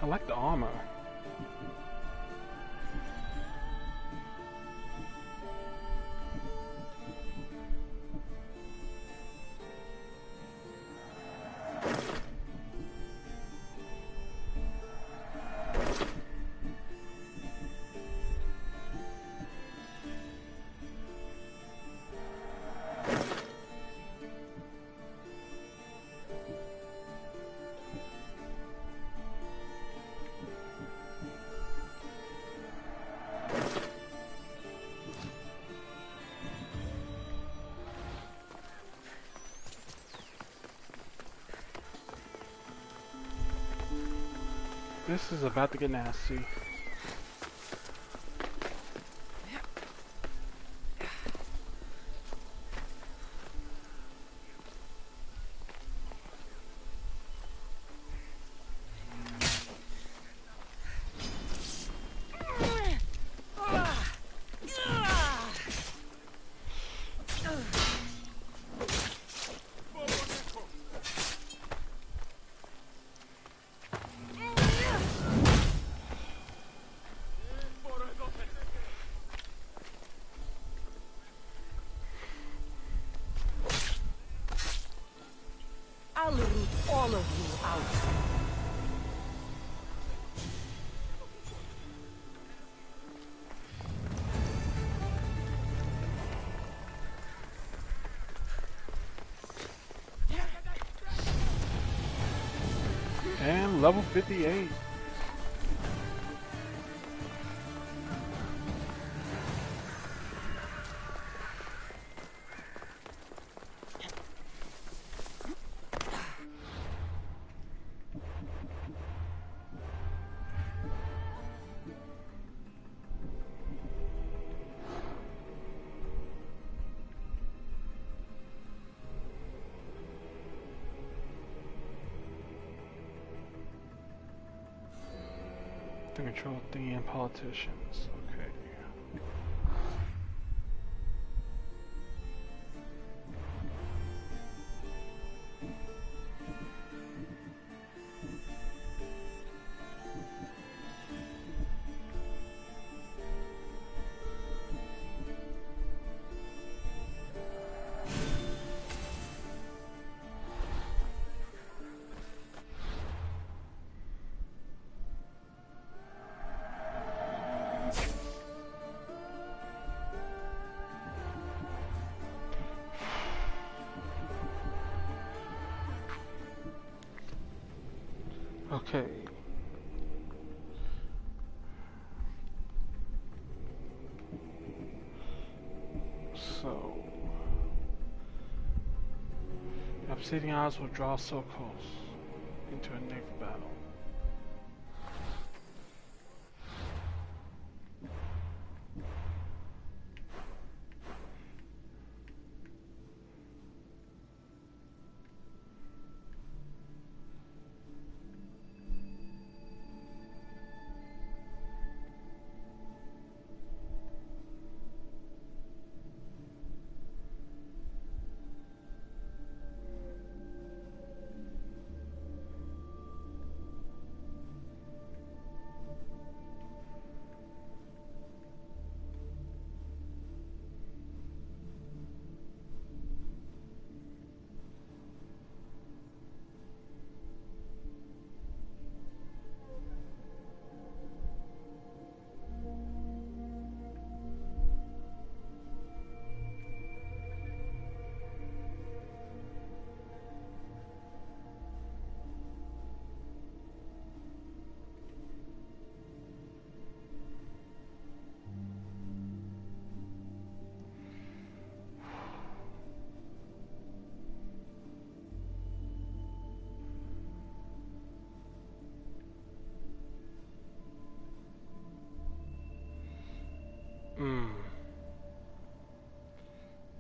I like the armor. This is about to get nasty. I'll root all of you out. And level 58. To control thingy and politicians. Okay. Okay. So, Obsidian Eyes will draw so close into a naval battle.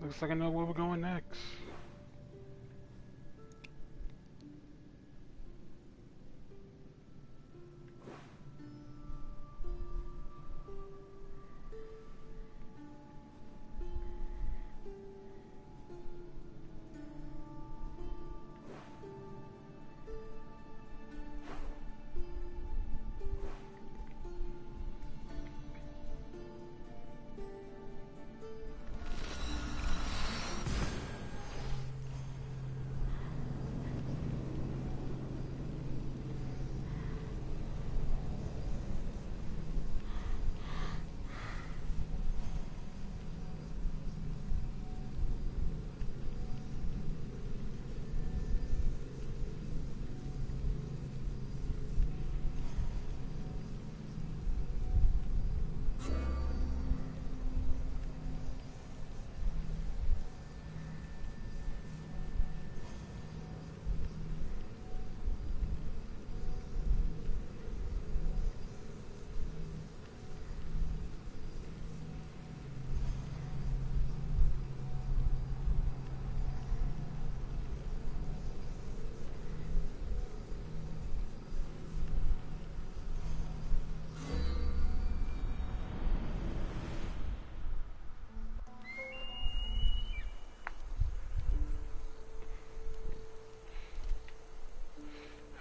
Looks like I know where we're going next.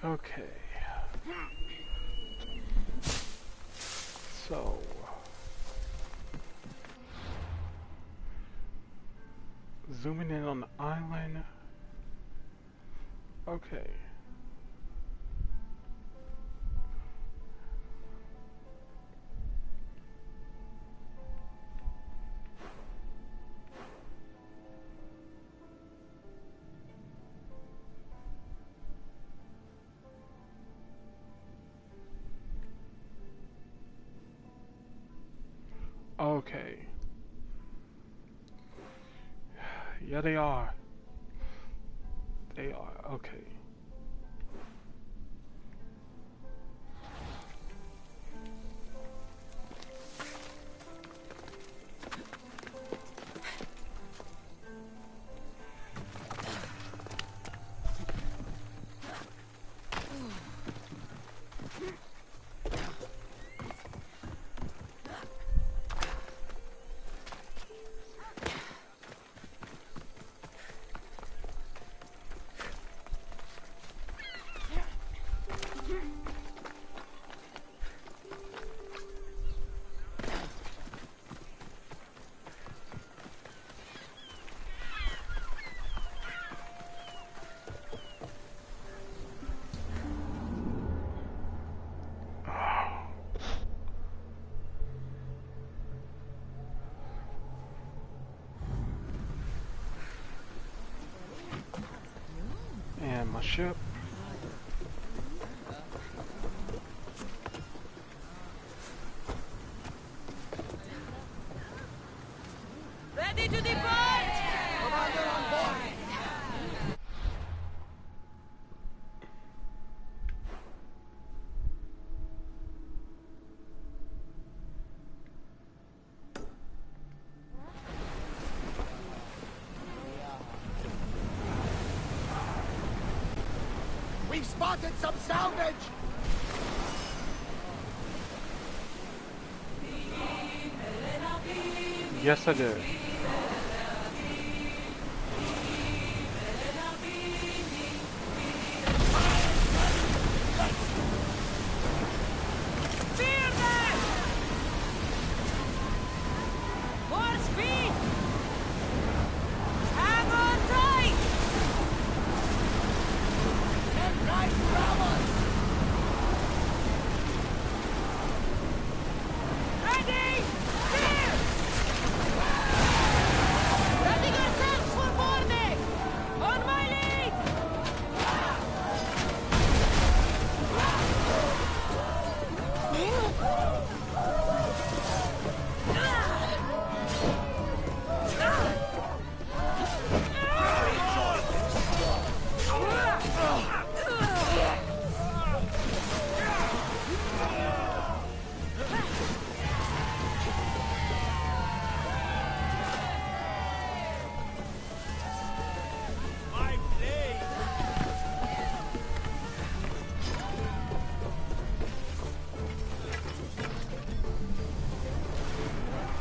Okay. So zooming in on the island. Okay. Okay. Yeah, they are. They are. Okay. And my ship. Ready to depart! Commander on board! We've spotted some salvage! Yes, I did. Fear them! More speed! Hang on tight! And guys, Ramos! Ready! Steer! Ready yourselves for boarding! On my lead!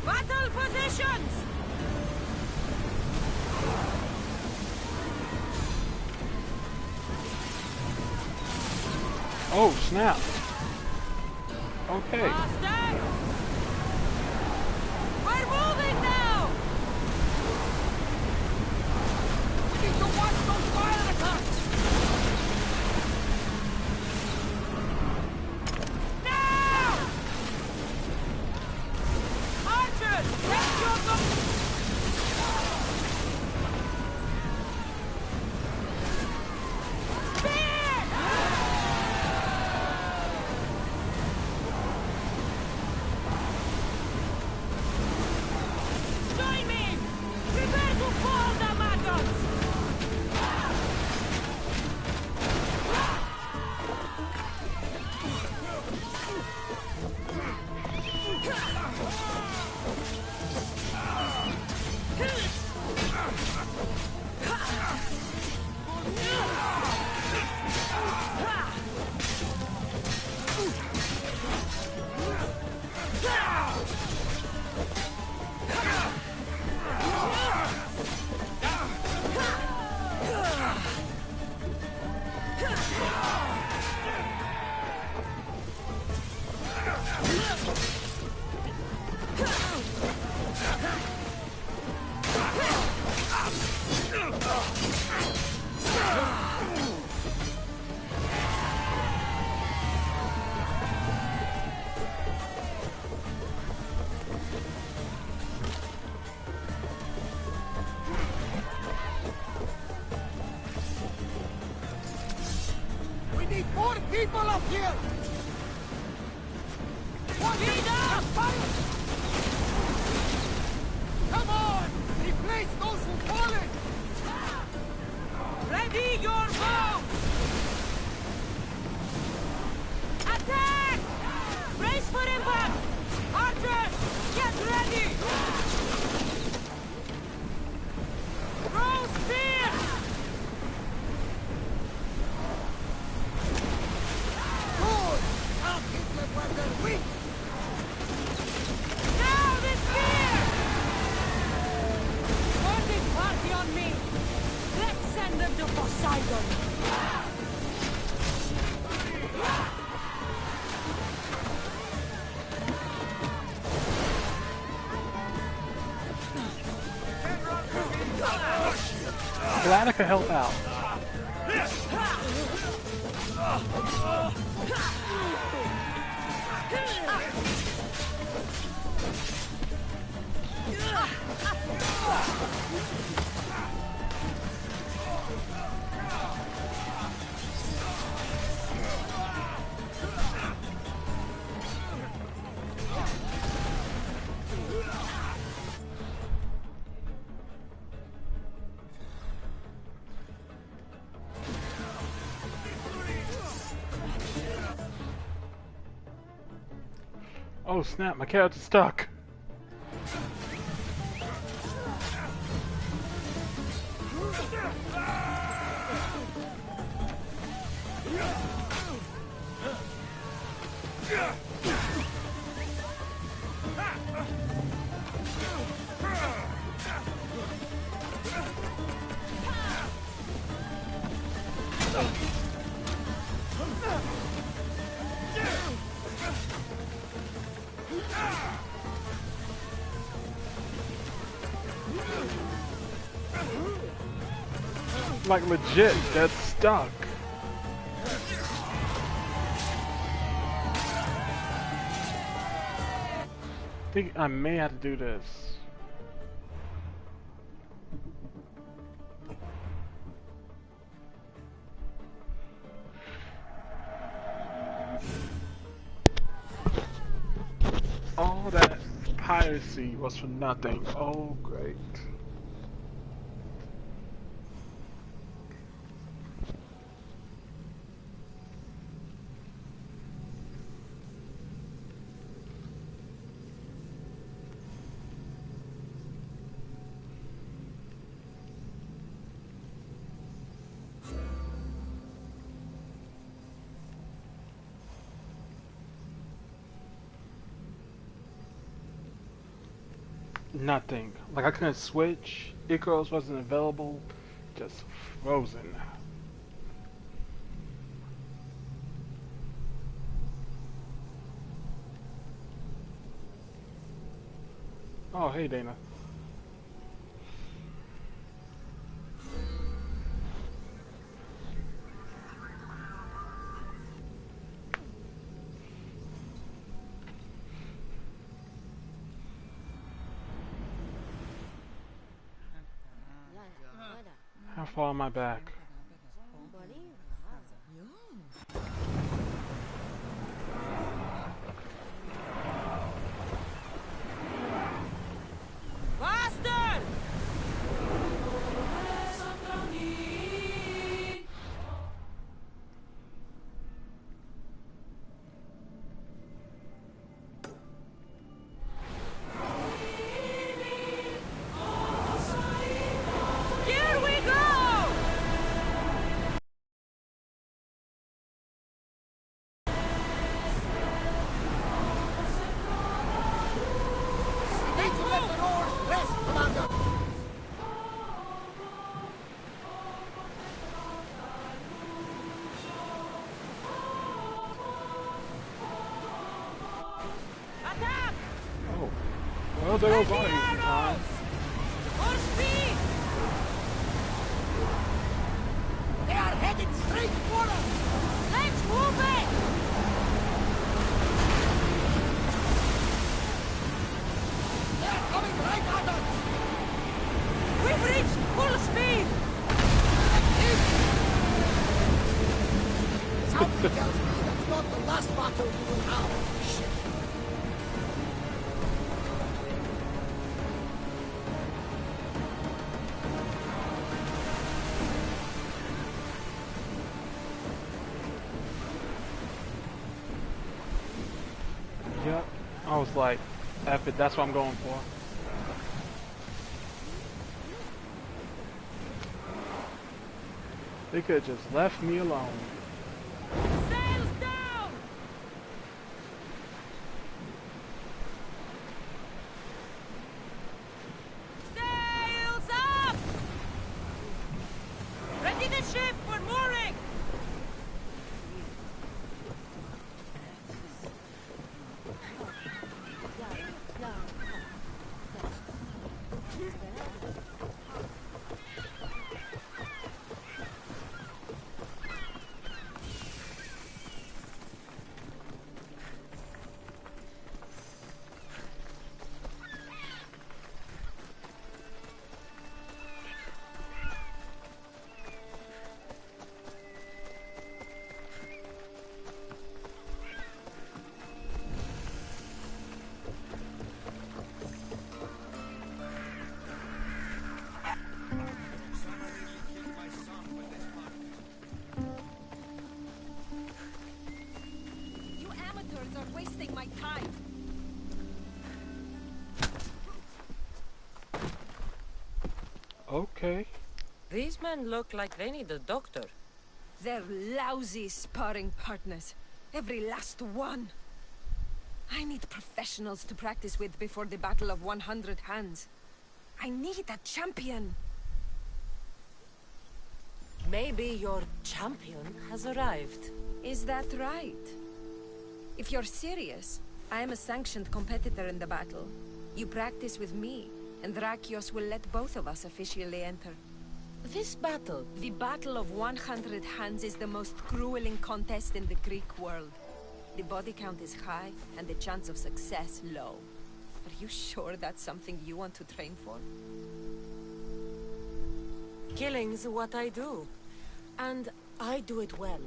Battle positions! Oh, snap. Okay. Faster! We're moving now! We need to watch those fire attacks! Now! Archers, take your Spear! more people up here! Speed up! Come on! Replace those who've fallen! Ready your bow! Attack! Brace for impact! Archers, get ready! Throw spear! Good! Now hit them where they're weak! Now the spear! Morning party on me! Let's send them to Poseidon! Glad I could help out. Oh snap, my character's stuck. Like legit, that's stuck. I think I may have to do this. All that piracy was for nothing. Oh, great. Nothing. Like I couldn't switch. Icarus wasn't available. Just frozen. Oh, hey Dana. How far am I back? Faster! Here we go! Need to let the oars rest, Commander! Attack! Oh. Well, there goes all easy time. More speed! They are headed straight for us! Let's move it! They are coming right at us! We've reached full speed! Some Something tells me that's not the last battle you will have. Yep. I was like, F it, that's what I'm going for. They could have just left me alone. Sails down! Sails up! Ready the ship for mooring! Wasting my time. Okay. These men look like they need a doctor. They're lousy sparring partners. Every last one. I need professionals to practice with before the Battle of 100 Hands. I need a champion. Maybe your champion has arrived. Is that right? If you're serious, I am a sanctioned competitor in the battle. You practice with me, and Drakios will let both of us officially enter. This battle? The Battle of 100 Hands is the most grueling contest in the Greek world. The body count is high, and the chance of success low. Are you sure that's something you want to train for? Killing's what I do. And I do it well.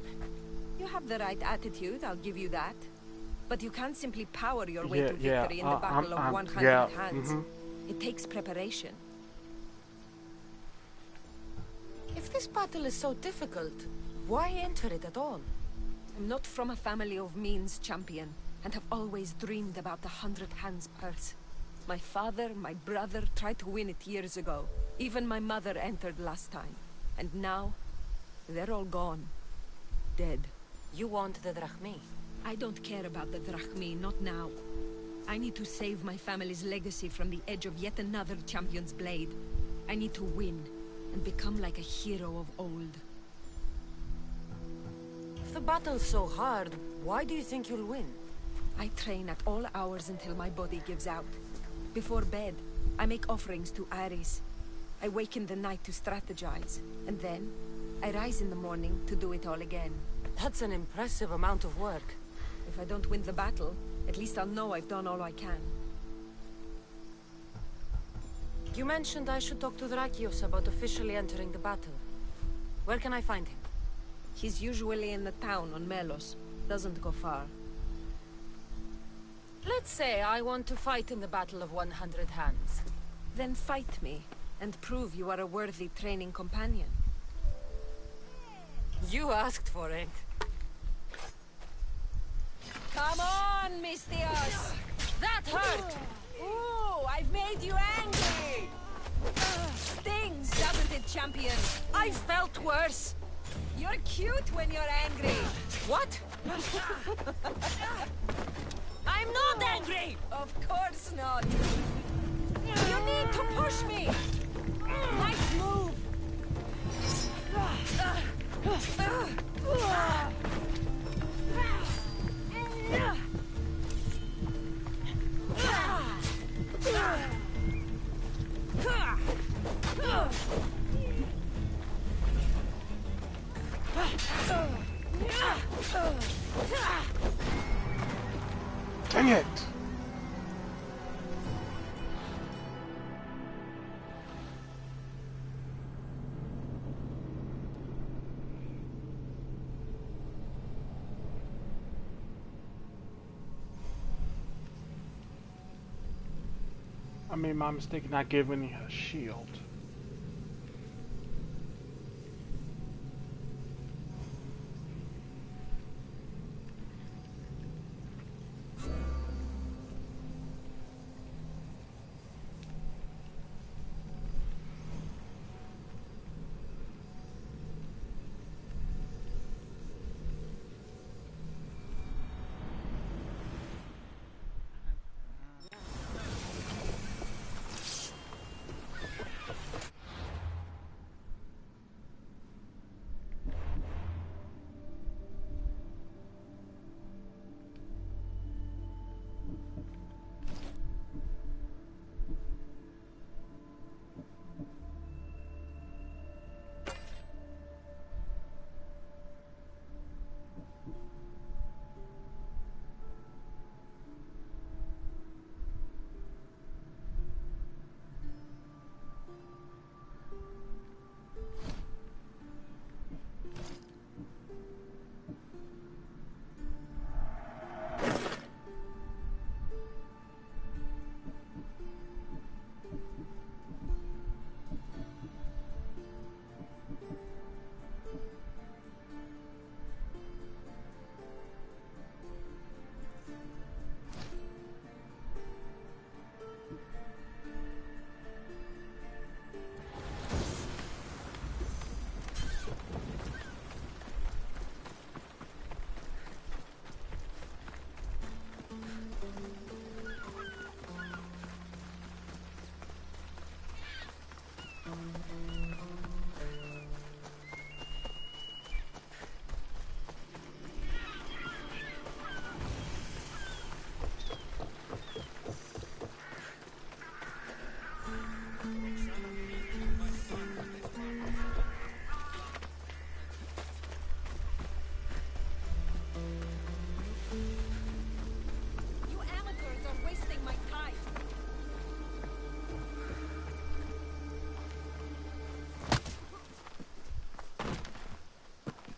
You have the right attitude, I'll give you that. But you can't simply power your way to victory in the Battle of 100 Hands. It takes preparation. If this battle is so difficult, why enter it at all? I'm not from a family of means, champion, and have always dreamed about the 100 Hands purse. My father, my brother tried to win it years ago. Even my mother entered last time. And now, they're all gone. Dead. You want the drachmi? I don't care about the drachmi, not now. I need to save my family's legacy from the edge of yet another champion's blade. I need to win, and become like a hero of old. If the battle's so hard, why do you think you'll win? I train at all hours until my body gives out. Before bed, I make offerings to Ares. I wake in the night to strategize, and then I rise in the morning to do it all again. That's an impressive amount of work. If I don't win the battle, at least I'll know I've done all I can. You mentioned I should talk to Drakios about officially entering the battle. Where can I find him? He's usually in the town on Melos. Doesn't go far. Let's say I want to fight in the Battle of 100 Hands. Then fight me, and prove you are a worthy training companion. You asked for it. Come on, Mistios! That hurt! Ooh, I've made you angry! Stings, doesn't it, champion? I felt worse! You're cute when you're angry! What? I'm not angry! Of course not! You need to push me! Nice move! Dang it! I made my mistake not giving her a shield.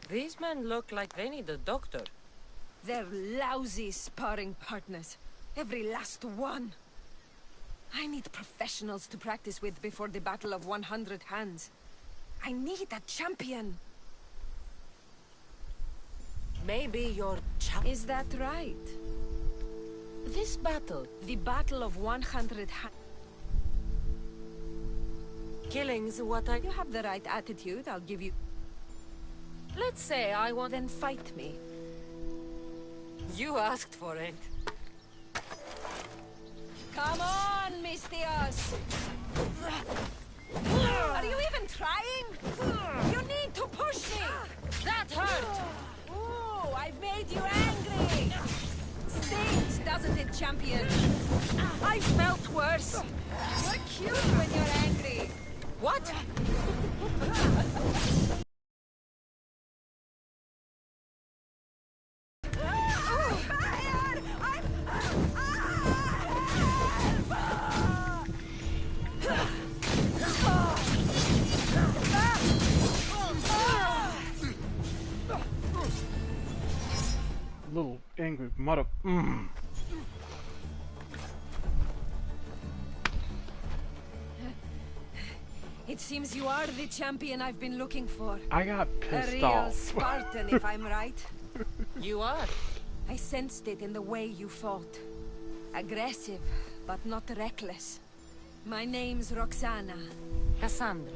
These men look like they need a doctor. They're lousy sparring partners. Every last one. I need professionals to practice with before the Battle of 100 Hands. I need a champion. Maybe your Is that right? This battle, The Battle of 100 Hands. killing's what I... You have the right attitude, I'll give you... Let's say I want... Then fight me. You asked for it. Come on, Mistios! Are you even trying? You need to push me! That hurt! Ooh, I've made you angry! Stings, doesn't it, champion? I felt worse. You're cute when you're angry. What? Little angry mother. It seems you are the champion I've been looking for. I got A pissed real off. Spartan, if I'm right. You are. I sensed it in the way you fought. Aggressive, but not reckless. My name's Roxana. Cassandra.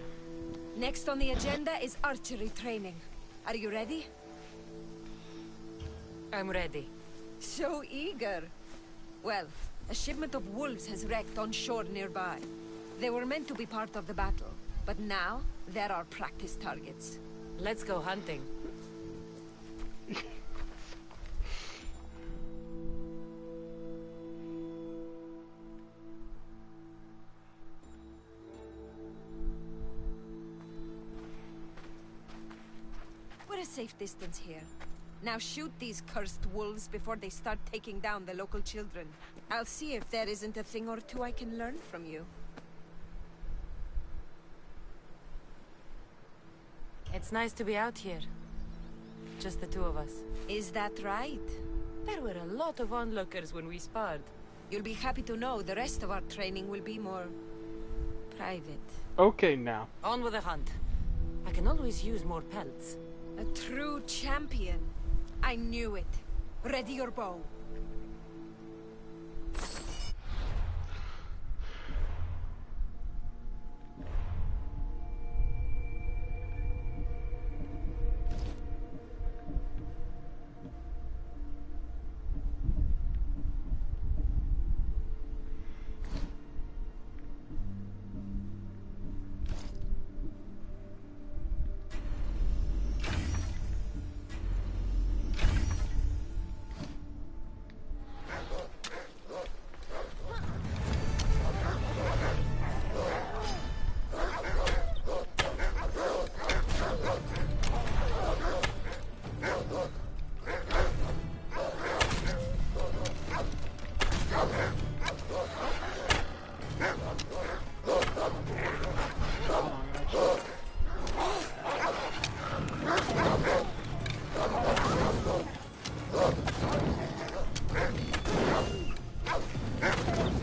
Next on the agenda is archery training. Are you ready? I'm ready. So eager. Well, a shipment of wolves has wrecked on shore nearby. They were meant to be part of the battle, but now they're our practice targets. Let's go hunting. We're a safe distance here. Now shoot these cursed wolves before they start taking down the local children. I'll see if there isn't a thing or two I can learn from you. It's nice to be out here. Just the two of us. Is that right? There were a lot of onlookers when we sparred. You'll be happy to know the rest of our training will be more... private. Okay, now. On with the hunt. I can always use more pelts. A true champion. I knew it. Ready your bow.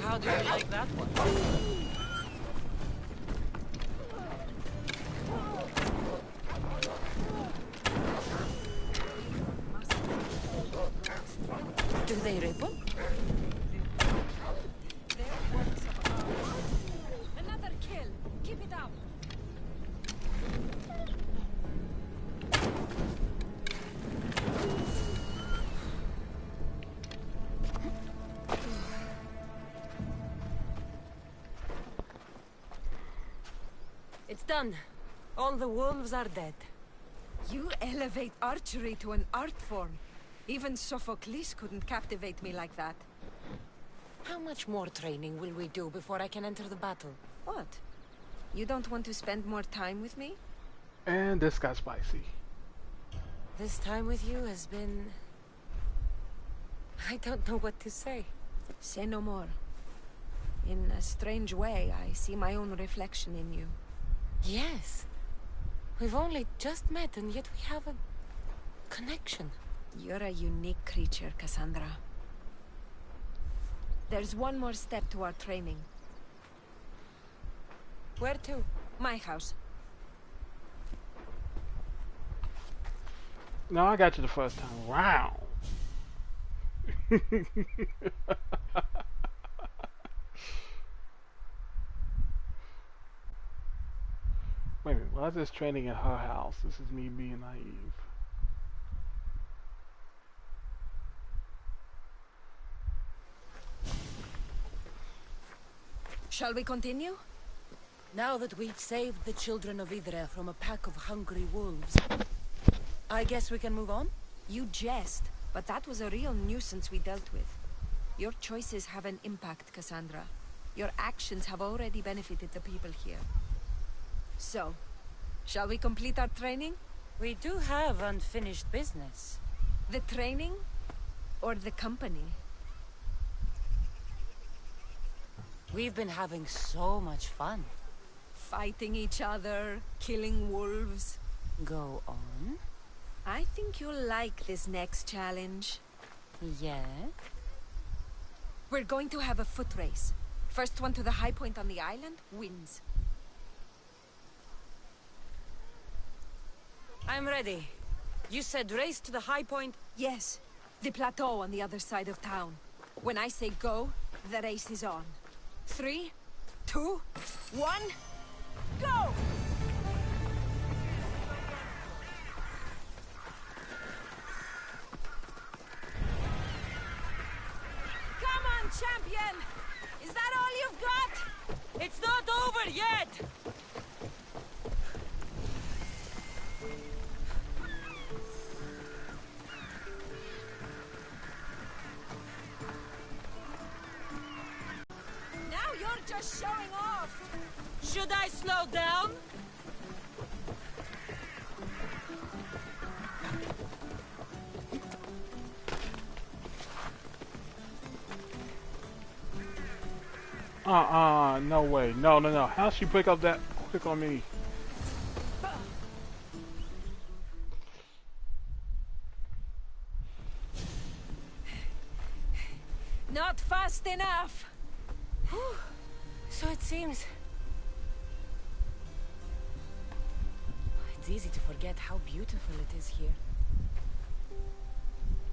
How do you like that one? Do they ripple? Another kill. Keep it up. It's done. All the wolves are dead. You elevate archery to an art form. Even Sophocles couldn't captivate me like that. How much more training will we do before I can enter the battle? What? You don't want to spend more time with me? And this got spicy. This time with you has been... I don't know what to say. Say no more. In a strange way, I see my own reflection in you. Yes. We've only just met and yet we have a... connection. You're a unique creature, Cassandra. There's one more step to our training. Where to? My house. No, I got you the first time. Wow. Wait a minute, why is this training at her house? This is me being naive. Shall we continue? Now that we've saved the children of Idre from a pack of hungry wolves, I guess we can move on? You jest, but that was a real nuisance we dealt with. Your choices have an impact, Cassandra. Your actions have already benefited the people here. So, shall we complete our training? We do have unfinished business. The training? Or the company? We've been having so much fun. Fighting each other, killing wolves. Go on. I think you'll like this next challenge. Yeah? We're going to have a foot race. First one to the high point on the island wins. I'm ready. You said race to the high point? Yes. The plateau on the other side of town. When I say go, the race is on. 3, 2, 1, go! Come on, champion! Is that all you've got? It's not over yet! Just showing off! Should I slow down? No way. No. How'd she pick up that quick on me? Not fast enough! Whew. So it seems. It's easy to forget how beautiful it is here.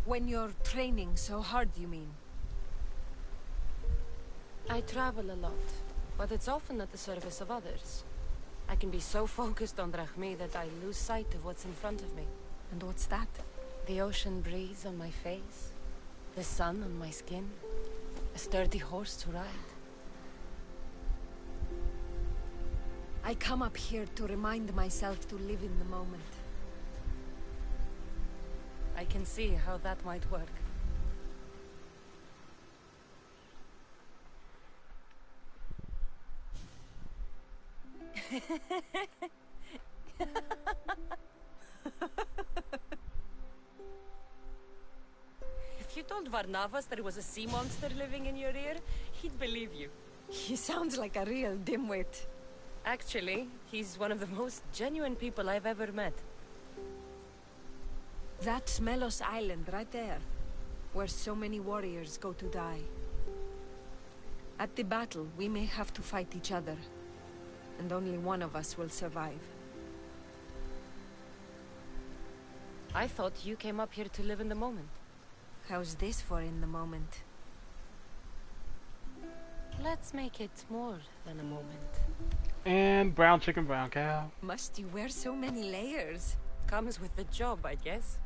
When you're training so hard, you mean? I travel a lot, but it's often at the service of others. I can be so focused on Drachmi that I lose sight of what's in front of me. And what's that? The ocean breeze on my face, the sun on my skin, a sturdy horse to ride. I come up here to remind myself to live in the moment. I can see how that might work. If you told Varnavas there was a sea monster living in your ear, he'd believe you. He sounds like a real dimwit. Actually, he's one of the most genuine people I've ever met. That's Melos Island right there, where so many warriors go to die. At the battle, we may have to fight each other, and only one of us will survive. I thought you came up here to live in the moment. How's this for in the moment? Let's make it more than a moment. And brown chicken, brown cow. Must you wear so many layers? Comes with the job, I guess.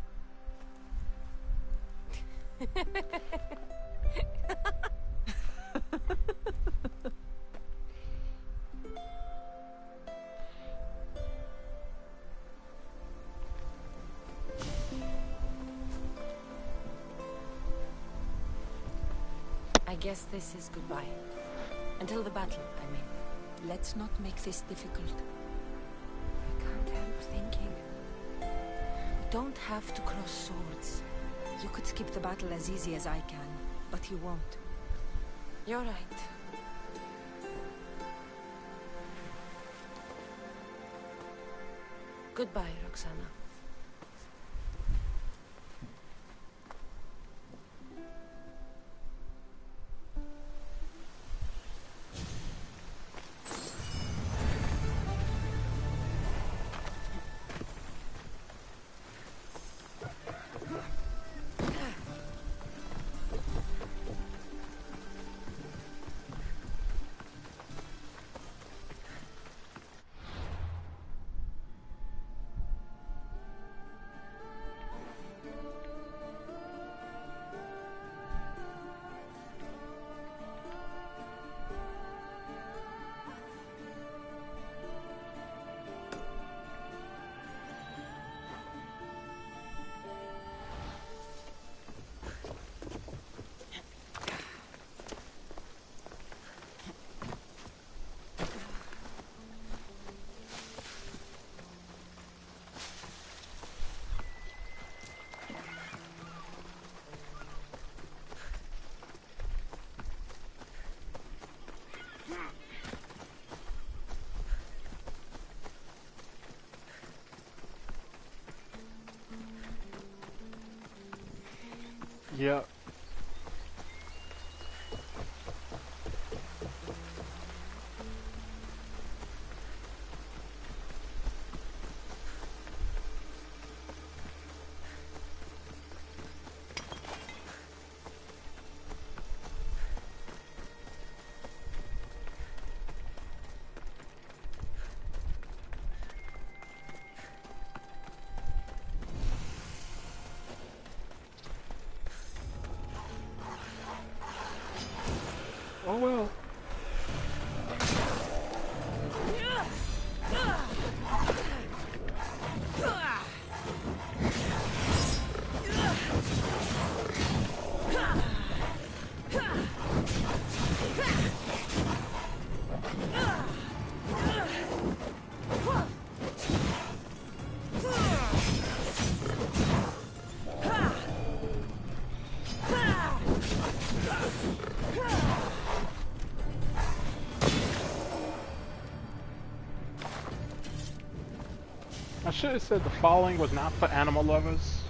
I guess this is goodbye. Until the battle, I mean. Let's not make this difficult. I can't help thinking. We don't have to cross swords. You could skip the battle as easy as I can, but you won't. You're right. Goodbye, Roxana. Yeah. Oh well. I should have said the following was not for animal lovers.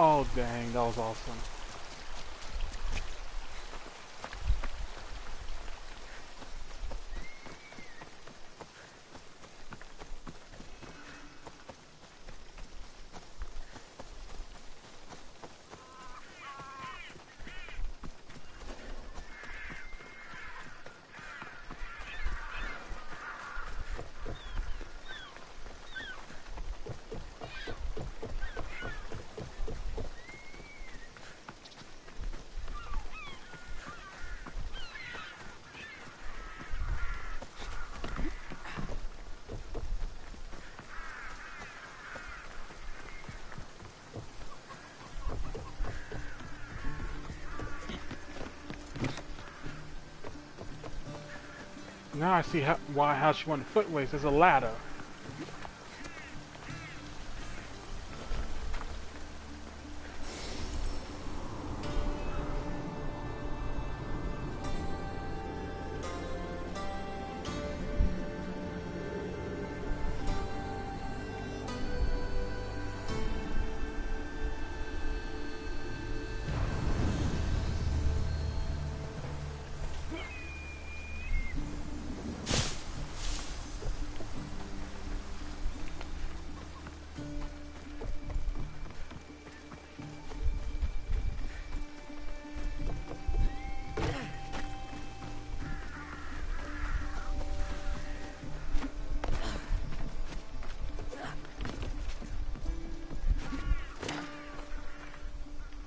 Oh dang, that was awesome. Now I see how she wanted footways. There's a ladder.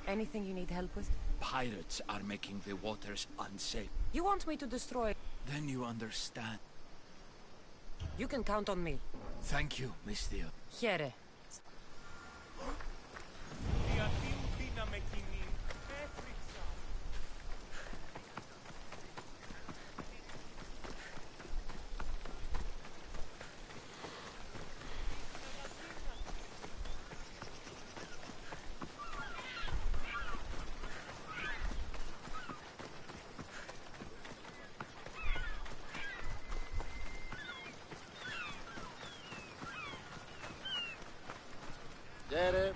Anything you need help with? Pirates are making the waters unsafe. You want me to destroy? Then you understand. You can count on me. Thank you, Miss Theo. Here. Dere.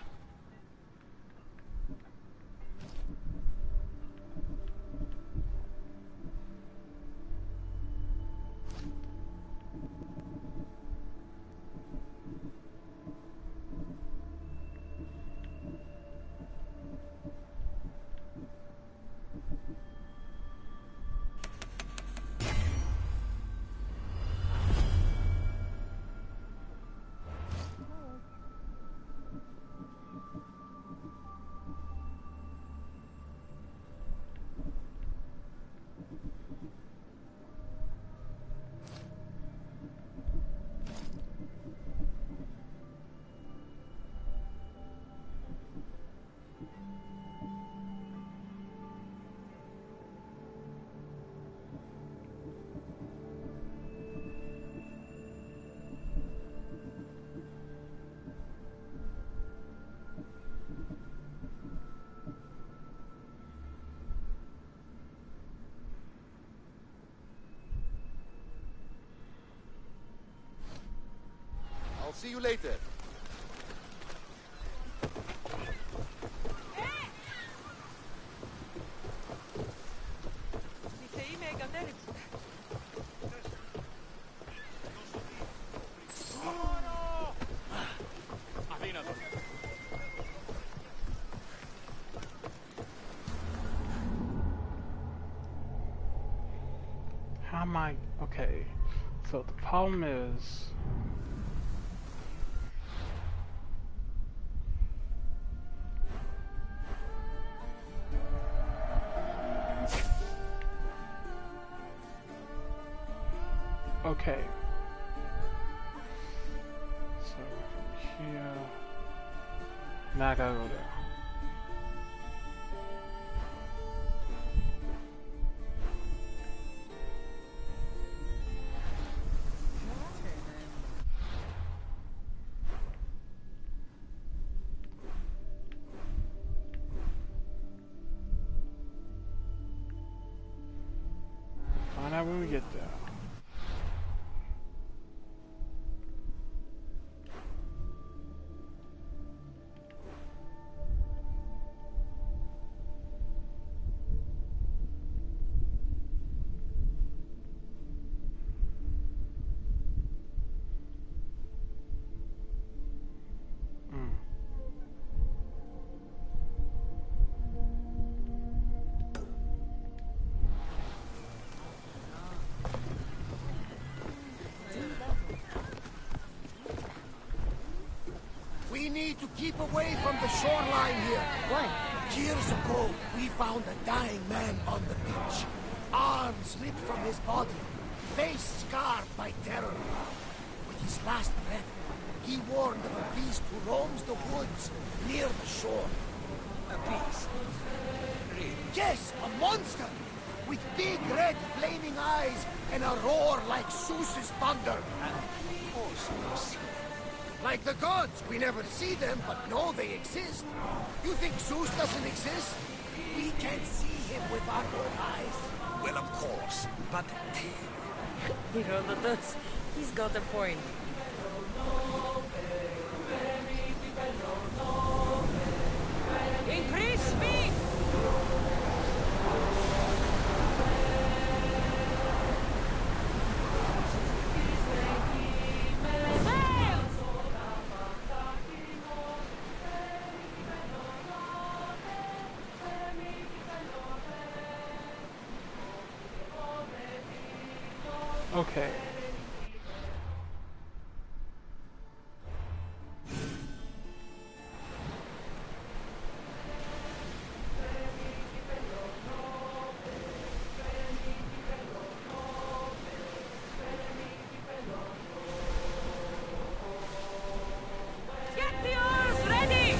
I'll see you later. How am I? Okay. So the problem is. Okay. So from here. Now I gotta go there. Find out when we get there. to keep away from the shoreline here. Why? Years ago, we found a dying man on the beach. Arms ripped from his body, face scarred by terror. With his last breath, he warned of a beast who roams the woods near the shore. A beast? Really? Yes, a monster! With big red flaming eyes and a roar like Zeus's thunder. And of course we've seen them. Like the gods, we never see them, but know they exist. You think Zeus doesn't exist? We can see him with our own eyes. Well, of course, but... Herodotus, he's got a point. Increase speed! Okay. Get the oars ready!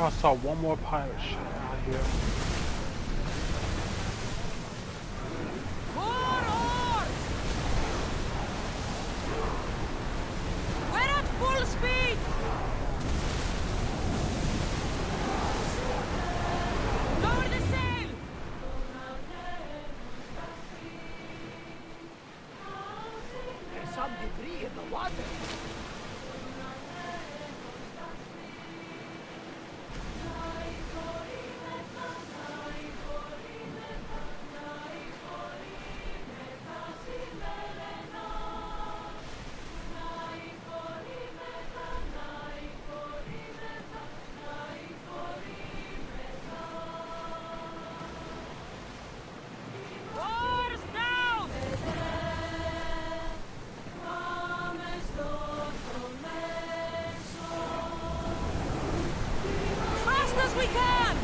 thought I saw one more pirate ship out here. More oars! We're at full speed! Lower the sail! There's some debris in the water. Oars down! Fast as we can!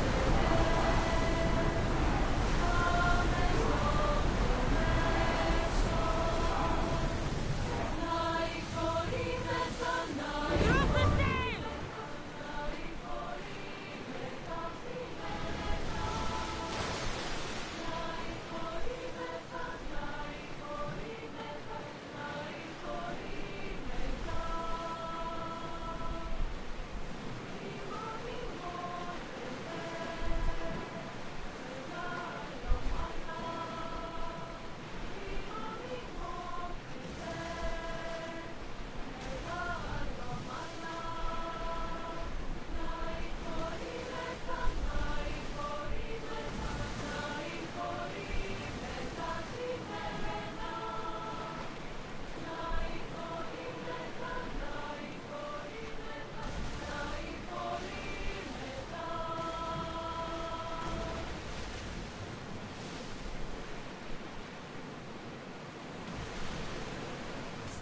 Drop the sail!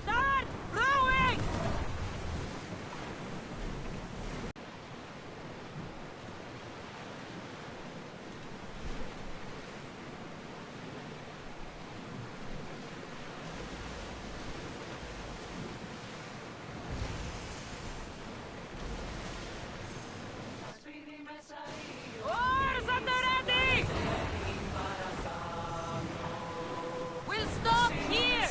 Start rowing! Oars at the ready! We'll stop here!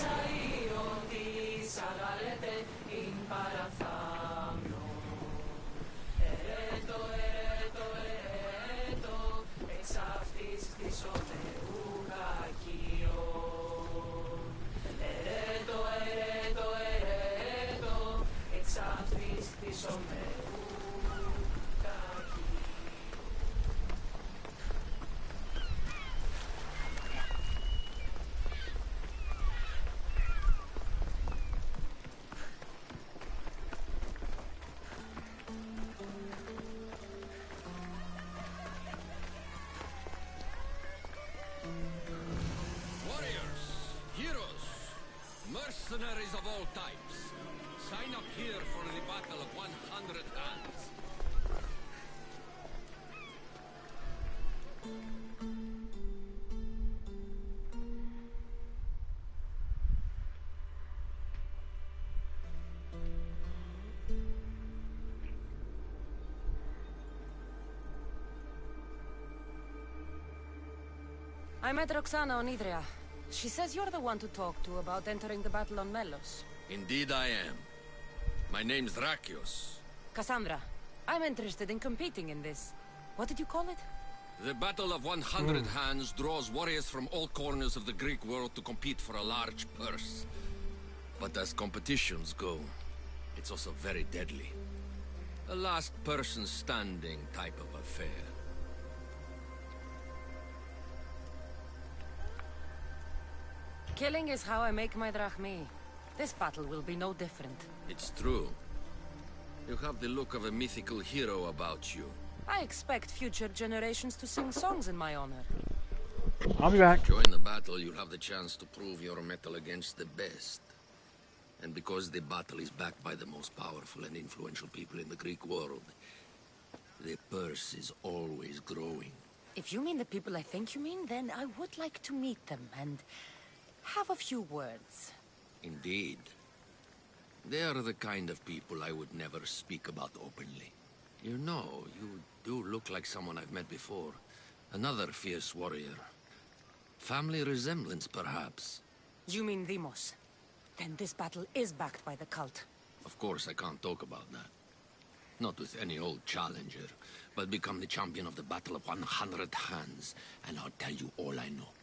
Warriors, heroes, mercenaries of all types, sign up here for the Battle of 100 Hands. I met Roxana on Idria. She says you're the one to talk to about entering the battle on Melos. Indeed I am. My name's Drakios. Cassandra, I'm interested in competing in this. What did you call it? The Battle of 100 Hands draws warriors from all corners of the Greek world to compete for a large purse. But as competitions go, it's also very deadly. A last person standing type of affair. Killing is how I make my drachmi. This battle will be no different. It's true. You have the look of a mythical hero about you. I expect future generations to sing songs in my honor. I'll be back. Join the battle, you'll have the chance to prove your mettle against the best. And because the battle is backed by the most powerful and influential people in the Greek world, the purse is always growing. If you mean the people I think you mean, then I would like to meet them and have a few words. Indeed. They are the kind of people I would never speak about openly. You know, you do look like someone I've met before. Another fierce warrior. Family resemblance, perhaps. You mean Demos? Then this battle is backed by the cult. Of course, I can't talk about that. Not with any old challenger, but become the champion of the Battle of 100 Hands, and I'll tell you all I know.